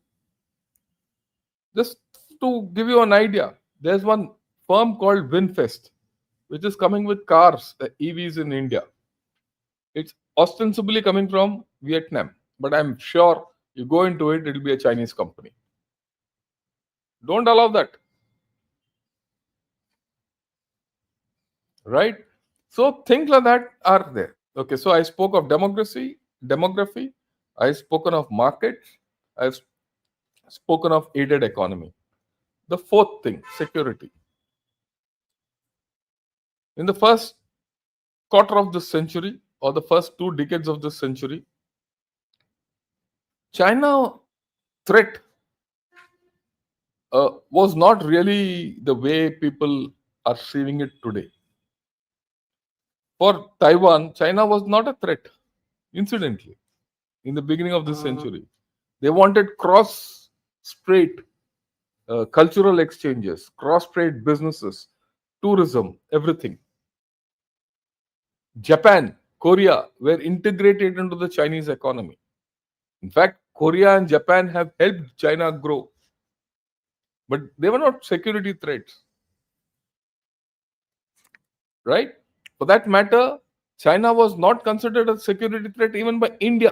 Just to give you an idea, there's one firm called Winfest, which is coming with cars, the EVs in India. It's ostensibly coming from Vietnam, but I'm sure you go into it, it'll be a Chinese company. Don't allow that, right? So things like that are there. Okay, so I spoke of demography. I've spoken of markets. I've spoken of aided economy. The fourth thing, security. In the first quarter of this century or the first 2 decades of this century, China threat was not really the way people are seeing it today. For Taiwan, China was not a threat, incidentally, in the beginning of this century. They wanted cross strait cultural exchanges, cross strait businesses, tourism, everything. Japan, Korea were integrated into the Chinese economy. In fact, Korea and Japan have helped China grow, but they were not security threats, right? For that matter, China was not considered a security threat even by India.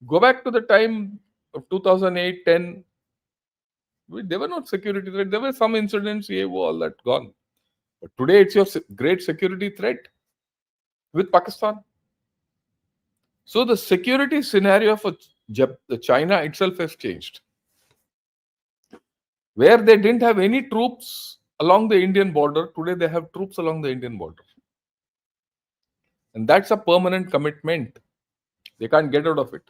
Go back to the time of 2008, 10, they were not security threat. There were some incidents, yeah, all that gone. But today it's your great security threat with Pakistan. So the security scenario for China itself has changed. Where they didn't have any troops along the Indian border, today they have troops along the Indian border. And that's a permanent commitment. They can't get out of it.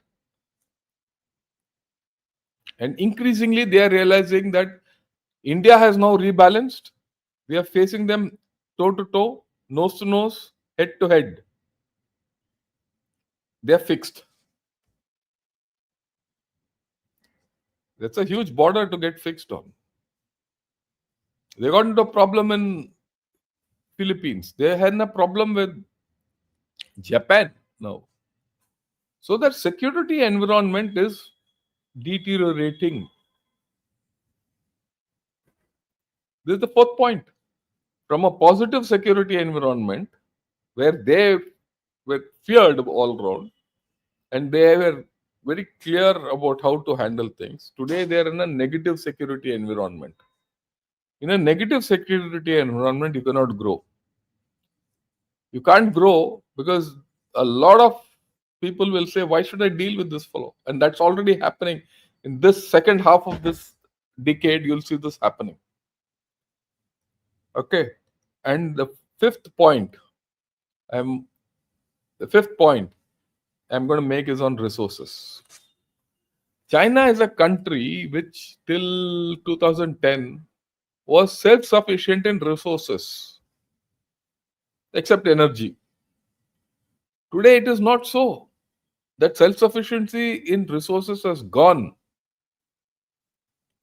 And increasingly, they are realizing that India has now rebalanced. We are facing them toe to toe, nose to nose, head to head. They are fixed. That's a huge border to get fixed on. They got into a problem in Philippines. They had a problem with Japan now. So their security environment is deteriorating. This is the fourth point. From a positive security environment where they were feared all around and they were very clear about how to handle things, today they are in a negative security environment. In a negative security environment, you cannot grow. You can't grow because a lot of people will say, why should I deal with this fellow? And that's already happening. In this second half of this decade, you'll see this happening. Okay. And I'm the fifth point I'm going to make is on resources. China is a country which till 2010 was self-sufficient in resources, except energy. Today it is not so. That self-sufficiency in resources has gone.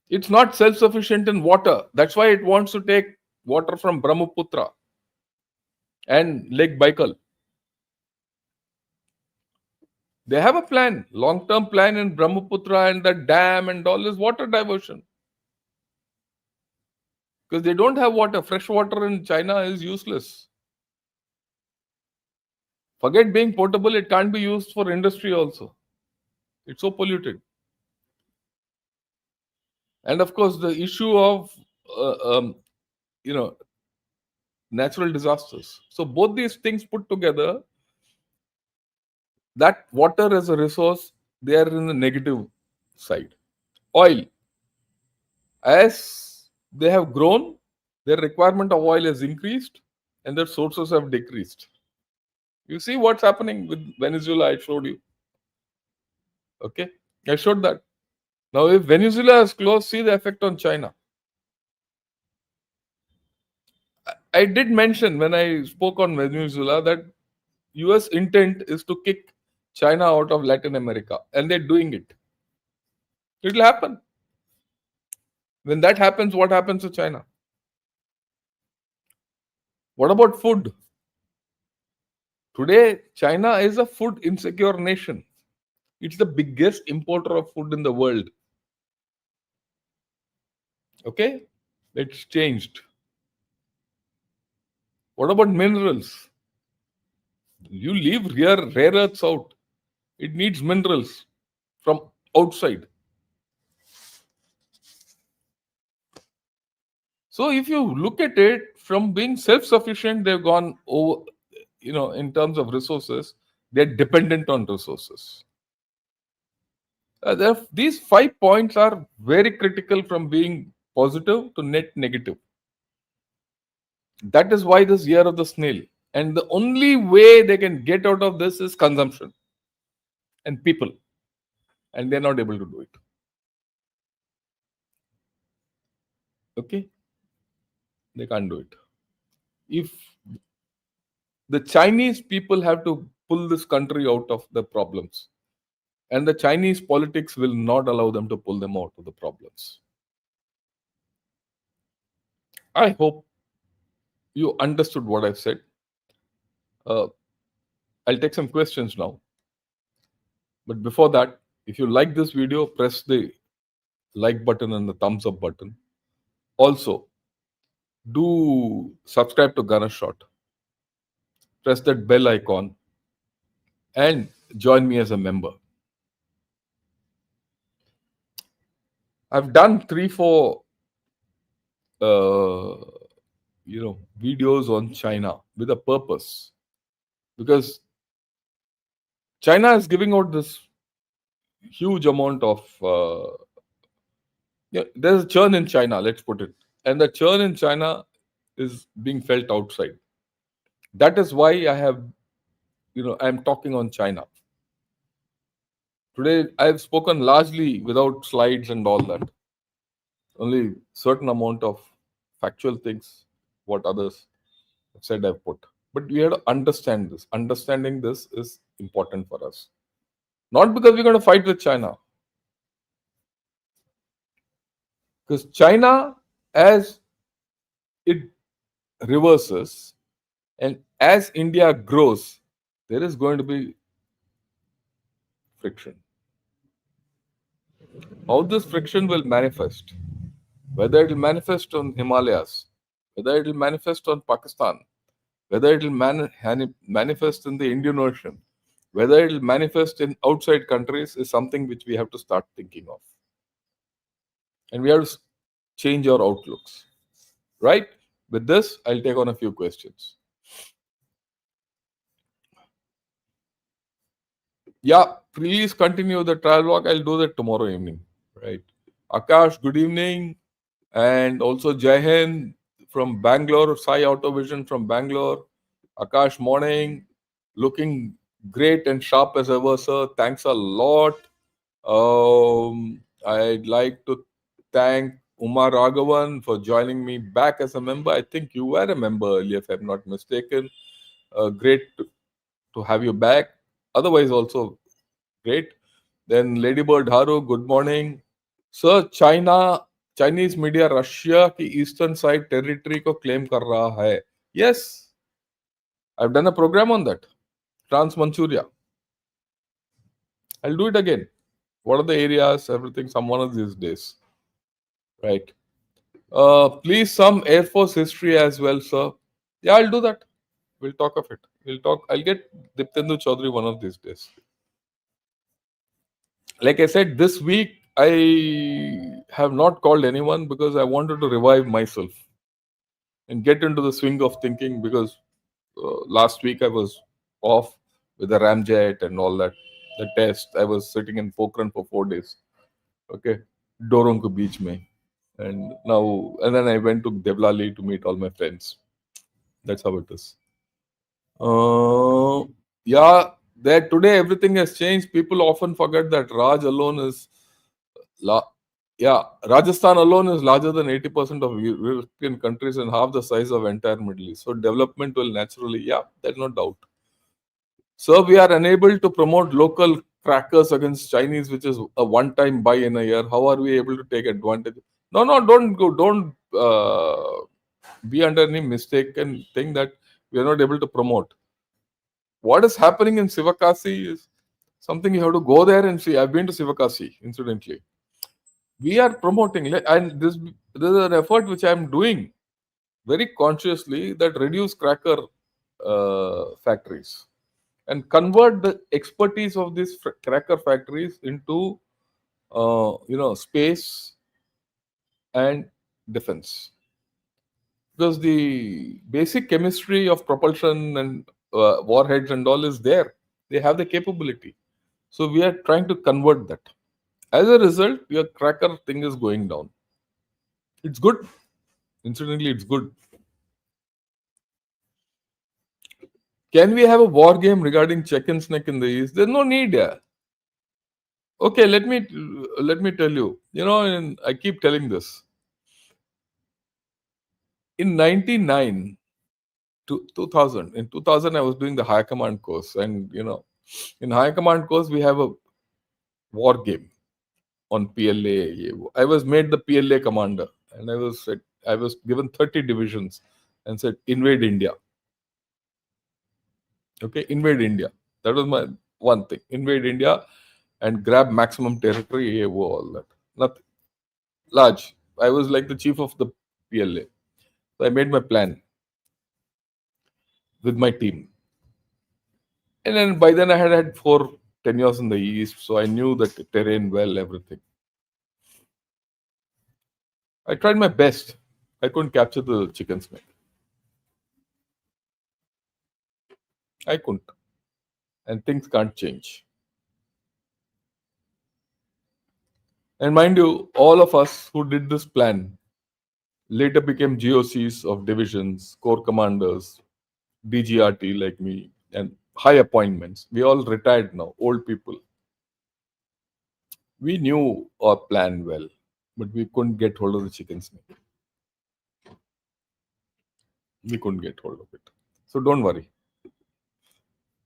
It's not self-sufficient in water. That's why it wants to take water from Brahmaputra and Lake Baikal. They have a plan, long-term plan in Brahmaputra and the dam and all this water diversion. Because they don't have water. Fresh water in China is useless. Forget being potable, it can't be used for industry also. It's so polluted. And of course, the issue of uh, um, you know natural disasters. So both these things put together, that water as a resource, they are in the negative side. Oil, as they have grown, their requirement of oil has increased, and their sources have decreased. You see what's happening with Venezuela? I showed you. Okay, I showed that. Now, if Venezuela is closed, see the effect on China. I did mention when I spoke on Venezuela that US intent is to kick China out of Latin America, and they're doing it. It will happen. When that happens, what happens to China? What about food? Today, China is a food insecure nation. It's the biggest importer of food in the world. Okay? It's changed. What about minerals? You leave rare earths out. It needs minerals from outside. So if you look at it from being self-sufficient, they've gone over, in terms of resources, they're dependent on resources. These 5 points are very critical from being positive to net negative. That is why this year of the snail. And the only way they can get out of this is consumption and people. And they're not able to do it. Okay? They can't do it. if the Chinese people have to pull this country out of the problems, and the Chinese politics will not allow them to pull them out of the problems. I hope you understood what I've said. Uh, I'll take some questions now. But before that, if you like this video, press the like button and the thumbs up button. Also, do subscribe to Gunner Shot. Press that bell icon and join me as a member. I've done 3, 4, uh, videos on China with a purpose, because China is giving out this huge amount of there's a churn in China, let's put it, and the churn in China is being felt outside. That is why I'm talking on China today. I've spoken largely without slides and all that, only certain amount of factual things what others have said I've put. But we have to understand this. Understanding this is important for us, not because we're going to fight with China, because China, as it reverses and as India grows, there is going to be friction. How this friction will manifest, whether it will manifest on Himalayas, whether it will manifest on Pakistan, whether it will manifest in the Indian Ocean, whether it will manifest in outside countries, is something which we have to start thinking of. And we have to change our outlooks. Right? With this, I'll take on a few questions. Yeah, please continue the trial walk. I'll do that tomorrow evening. Right. Akash, good evening. And also Jai from Bangalore, Sai Auto Vision from Bangalore. Akash, morning. Looking great and sharp as ever, sir. Thanks a lot. I'd like to thank Umar Raghavan for joining me back as a member. I think you were a member earlier, if I'm not mistaken. Great to have you back. Otherwise, also great. Then Ladybird Haru, good morning. Sir, Chinese media Russia की eastern side territory को claim कर रहा है. Yes, I've done a program on that. Trans Manchuria. I'll do it again. What are the areas? Everything. Some one of these days. Right. Please some Air Force history as well, sir. Yeah, I'll do that. We'll talk of it. We'll talk. I'll get Diptendu Chaudhary one of these days. Like I said, this week I have not called anyone because I wanted to revive myself and get into the swing of thinking, because last week I was off with the ramjet and all that. The test. I was sitting in Pokhran for 4 days. Okay. Dorong ko beach mein. And then I went to Devlali to meet all my friends. That's how it is. Yeah, that today everything has changed. People often forget that la- Rajasthan alone is larger than 80% of European countries and half the size of entire Middle East. So development will naturally, there's no doubt. So we are unable to promote local crackers against Chinese, which is a one-time buy in a year. How are we able to take advantage? No, don't go, don't be under any mistaken thing that we are not able to promote. What is happening in Sivakasi is something you have to go there and see. I've been to Sivakasi, incidentally. We are promoting, and this is an effort which I'm doing very consciously, that reduce cracker factories and convert the expertise of these cracker factories into space and defense, because the basic chemistry of propulsion and warheads and all is there. They have the capability, so we are trying to convert that. As a result, your cracker thing is going down. It's good. Incidentally, it's good. Can we have a war game regarding chicken neck in the east? There's no need. Yeah. Okay, let me tell you. And I keep telling this. In '99, 2000. In 2000, I was doing the high command course, and in high command course we have a war game on PLA. I was made the PLA commander, and I was given 30 divisions, and said invade India. Okay, invade India. That was my one thing. Invade India and grab maximum territory. All that. Nothing large. I was like the chief of the PLA. So I made my plan with my team. And then by then I had 4 tenures in the east, so I knew the terrain well, everything. I tried my best. I couldn't capture the chicken snake. I couldn't. And things can't change. And mind you, all of us who did this plan later became GOCs of divisions, corps commanders, DGRT like me, and high appointments. We all retired now, old people. We knew our plan well, but we couldn't get hold of the chicken snake. We couldn't get hold of it. So don't worry.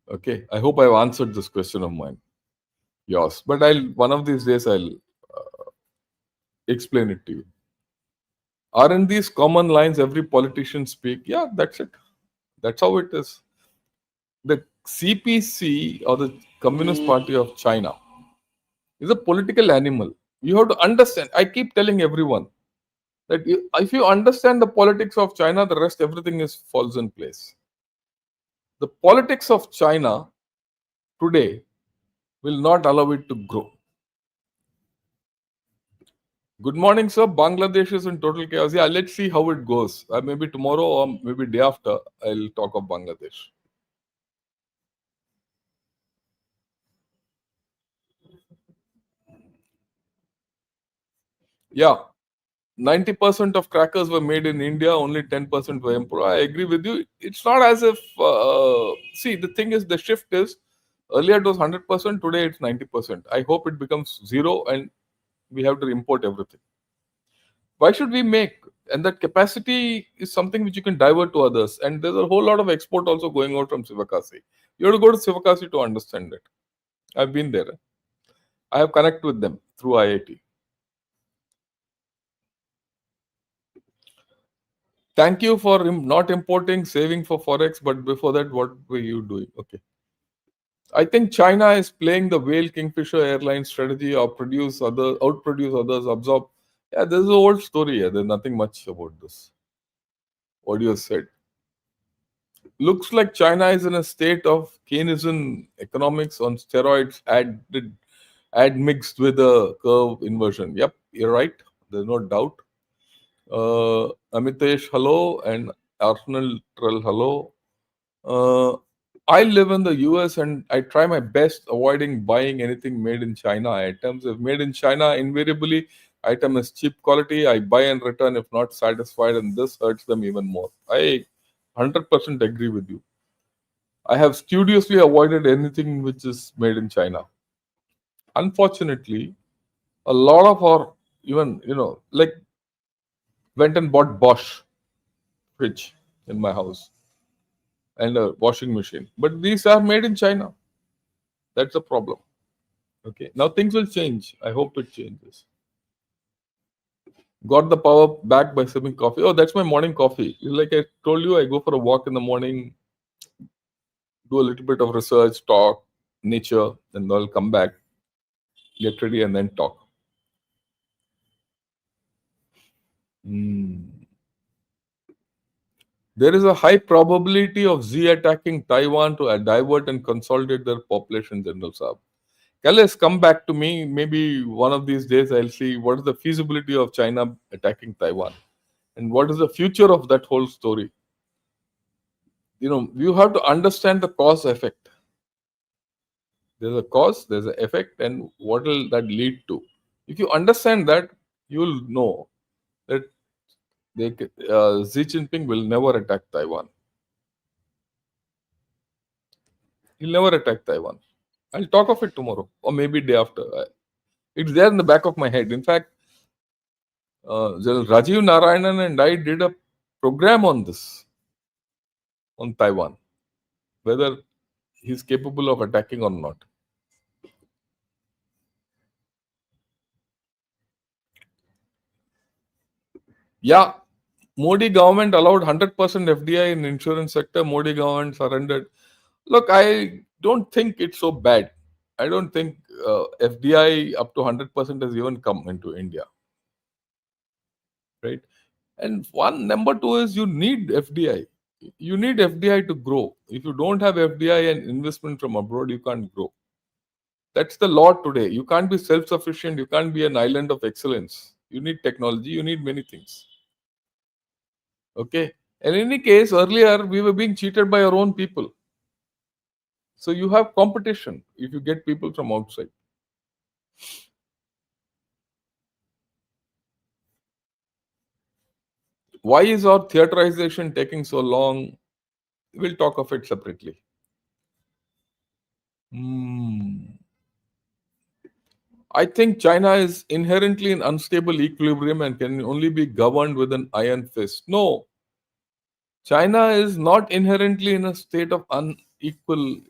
Okay. I hope I've answered this question of mine. Yours. But I'll one of these days I'll explain it to you. Aren't these common lines every politician speak? Yeah, that's it. That's how it is. The CPC, or the Communist Party of China, is a political animal. You have to understand. I keep telling everyone that if you understand the politics of China, the rest everything is falls in place. The politics of China today will not allow it to grow. Good morning, sir. Bangladesh is in total chaos. Yeah, let's see how it goes. Maybe tomorrow or maybe day after, I'll talk of Bangladesh. Yeah, 90% of crackers were made in India, only 10% were imported. I agree with you. It's not as if, see, the thing is, the shift is earlier it was 100%, today it's 90%. I hope it becomes zero and we have to import everything. Why should we make? And that capacity is something which you can divert to others. And there's a whole lot of export also going out from Sivakasi. You have to go to Sivakasi to understand it. I've been there. I have connected with them through IIT. Thank you for not importing, saving for forex. But before that, what were you doing? Okay. I think China is playing the whale kingfisher airline strategy, or outproduce others, absorb. Yeah, this is an old story. Yeah. There's nothing much about this. What you said. Looks like China is in a state of Keynesian economics on steroids, add mixed with a curve inversion. Yep, you're right. There's no doubt. Amitesh, hello, and Arsenal Trell, hello. Uh, I live in the US and I try my best avoiding buying anything made in China items. If made in China, invariably item is cheap quality. I buy and return if not satisfied, and this hurts them even more. I 100% agree with you. I have studiously avoided anything which is made in China. Unfortunately, a lot of our even like went and bought Bosch fridge in my house and a washing machine, but these are made in China. That's the problem. Okay, now things will change. I hope it changes. Got the power back by sipping coffee. Oh, that's my morning coffee. Like I told you, I go for a walk in the morning, do a little bit of research, talk, nature, and I'll come back, get ready, and then talk. Hmm. There is a high probability of Z attacking Taiwan to divert and consolidate their population, General Saab. Kailash, come back to me. Maybe one of these days I'll see what is the feasibility of China attacking Taiwan and what is the future of that whole story. You have to understand the cause effect. There's a cause, there's an effect, and what will that lead to? If you understand that, you'll know that Xi Jinping will never attack Taiwan. He'll never attack Taiwan. I'll talk of it tomorrow or maybe day after. It's there in the back of my head. In fact, General Rajiv Narayanan and I did a program on this. on Taiwan, whether he's capable of attacking or not. Yeah, Modi government allowed 100% FDI in insurance sector. Modi government surrendered. Look, I don't think it's so bad. I don't think FDI up to 100% has even come into India, right? And one number two is you need FDI. You need FDI to grow. If you don't have FDI and investment from abroad, you can't grow. That's the law today. You can't be self-sufficient. You can't be an island of excellence. You need technology. You need many things. Okay. In any case, earlier we were being cheated by our own people. So you have competition if you get people from outside. Why is our theaterization taking so long? We'll talk of it separately. Hmm. I think China is inherently in unstable equilibrium and can only be governed with an iron fist. No, China is not inherently in a state of unstable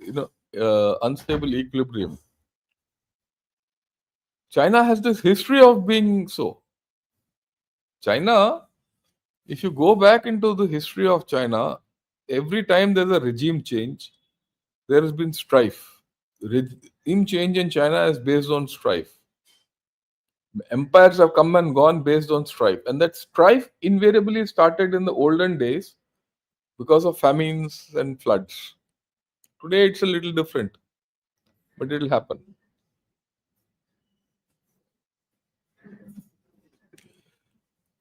equilibrium. China has this history of being so. China, if you go back into the history of China, every time there's a regime change, there has been strife. Regime change in China is based on strife. Empires have come and gone based on strife, and that strife invariably started in the olden days because of famines and floods. Today it's a little different, but it'll happen.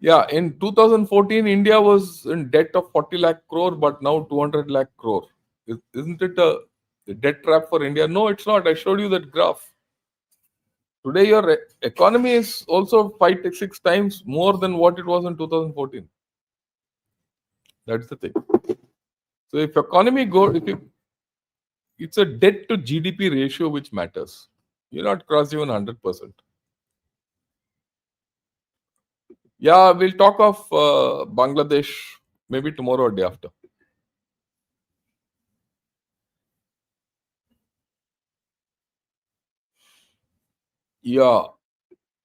Yeah, in 2014, India was in debt of 40 lakh crore, but now 200 lakh crore. Isn't it a debt trap for India? No, it's not. I showed you that graph. Today, your economy is also 5 to 6 times more than what it was in 2014. That's the thing. So, if economy go, if you, it's a debt to GDP ratio which matters. You're not cross even 100%. Yeah, we'll talk of Bangladesh maybe tomorrow or day after. Yeah,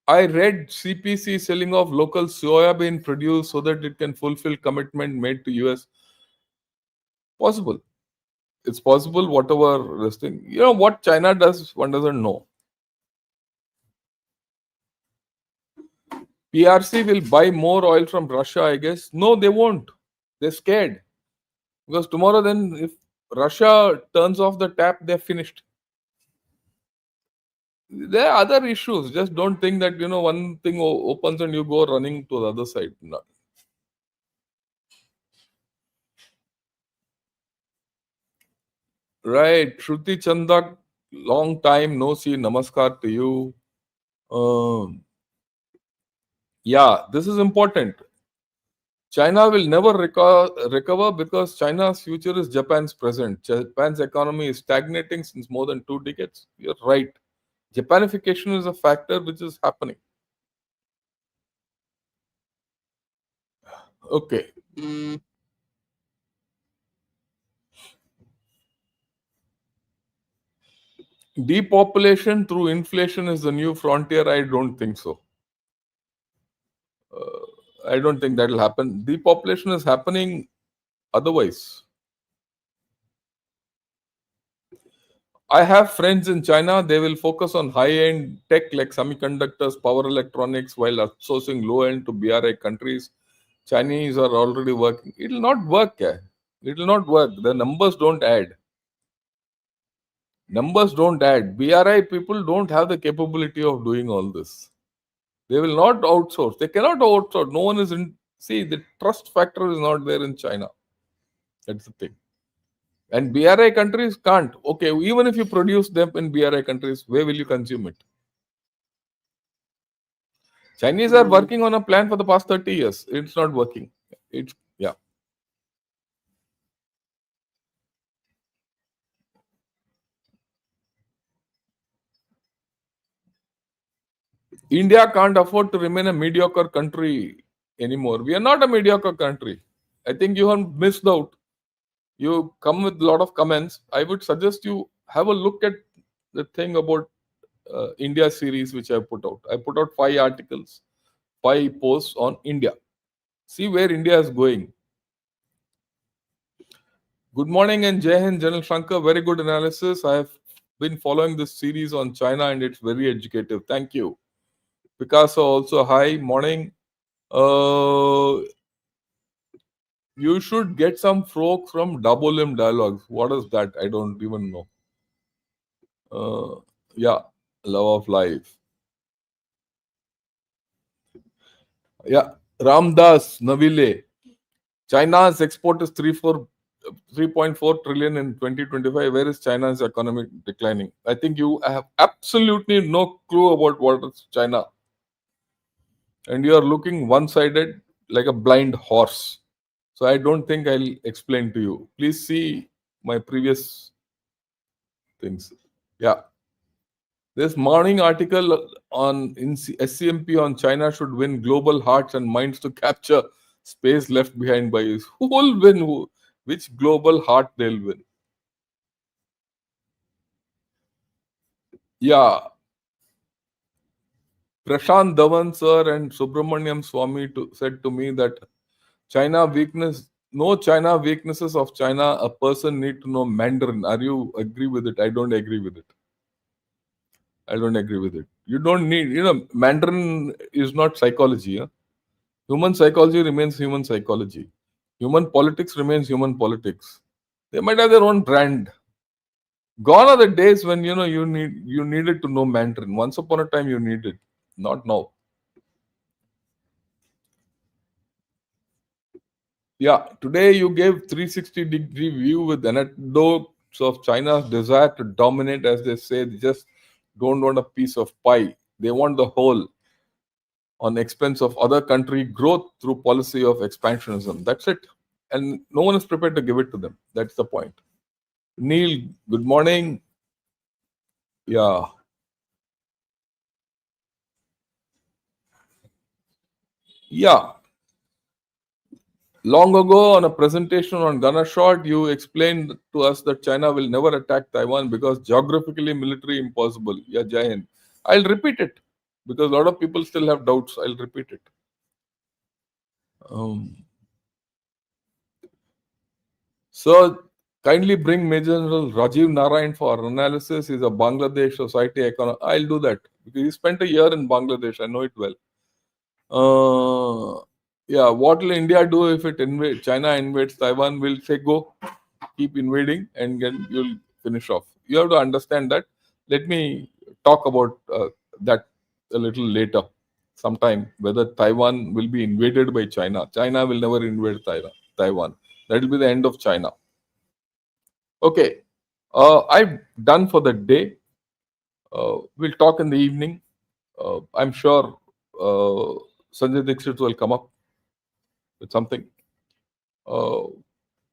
I read CPC selling off local soybean produce so that it can fulfill commitment made to US. Possible. It's possible. Whatever this thing. You know what China does, one doesn't know. PRC will buy more oil from Russia, I guess. No, they won't. They're scared because tomorrow, then, if Russia turns off the tap, they're finished. There are other issues. Just don't think that one thing opens and you go running to the other side. No. Right, Shruti Chandak, long time no see. Namaskar to you. Um, yeah, this is important. China will never recover because China's future is Japan's present. Japan's economy is stagnating since more than 2 decades. You're right. Japanification is a factor which is happening. Okay. Depopulation through inflation is the new frontier. I don't think so. I don't think that will happen. Depopulation is happening otherwise. I have friends in China. They will focus on high-end tech like semiconductors, power electronics, while outsourcing low-end to BRI countries. Chinese are already working. It will not work. It will not work. The numbers don't add. Numbers don't add. BRI people don't have the capability of doing all this. They will not outsource. They cannot outsource. No one is in. See, the trust factor is not there in China. That's the thing. And BRI countries can't. Okay, even if you produce them in BRI countries, where will you consume it? Chinese are working on a plan for the past 30 years. It's not working. It's yeah. India can't afford to remain a mediocre country anymore. We are not a mediocre country. I think you have missed out. You come with a lot of comments. I would suggest you have a look at the thing about India series which I put out. I put out 5 articles, 5 posts on India. See where India is going. Good morning and Jai Hind, General Shankar. Very good analysis. I have been following this series on China and it's very educative. Thank you. Picasso also, hi, morning. Uh, you should get some folks from Double M Dialogues. What is that? I don't even know. Yeah, love of life. Yeah, Ramdas Navile. China's export is 3.4 trillion in 2025. Where is China's economy declining? I think you have absolutely no clue about what is China, and you are looking one-sided like a blind horse. So I don't think I'll explain to you. Please see my previous things. Yeah, this morning article on in SCMP on China should win global hearts and minds to capture space left behind by us. Who will win? Who? Which global heart they'll win? Yeah, Prashant Dhawan sir and Subramaniam Swami said to me that China weakness, no China weaknesses of China. A person need to know Mandarin. Are you agree with it? I don't agree with it. I don't agree with it. You don't need, Mandarin is not psychology. Huh? Human psychology remains human psychology. Human politics remains human politics. They might have their own brand. Gone are the days when you needed to know Mandarin. Once upon a time you needed, not now. Yeah, today you gave 360-degree view with anecdotes of China's desire to dominate, as they say. They just don't want a piece of pie. They want the whole on expense of other country growth through policy of expansionism. That's it. And no one is prepared to give it to them. That's the point. Neil, good morning. Yeah. Yeah. Long ago, on a presentation on Gunnershot, you explained to us that China will never attack Taiwan because geographically, military impossible. Yeah, Jai Hind. I'll repeat it because a lot of people still have doubts. I'll repeat it. Um, so, kindly bring Major General Rajiv Narayan for analysis. He's a Bangladesh society economist. I'll do that because he spent a year in Bangladesh. I know it well. Yeah, what will India do if China invades Taiwan? Will say go, keep invading, and then you'll finish off. You have to understand that. Let me talk about that a little later, sometime. Whether Taiwan will be invaded by China. China will never invade Taiwan. That will be the end of China. Okay, I'm done for the day. We'll talk in the evening. I'm sure Sanjay Dixit will come up with something. Uh,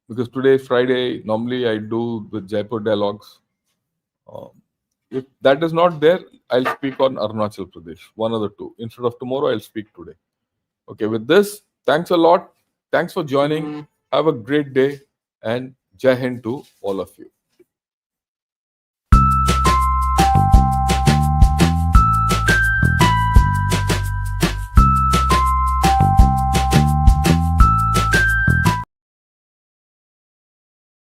because today is Friday, normally I do the Jaipur dialogues. Uh, if that is not there, I'll speak on Arunachal Pradesh, one of the two. Instead of tomorrow, I'll speak today. Okay, with this, thanks a lot. Thanks for joining. Have a great day and Jai Hind to all of you.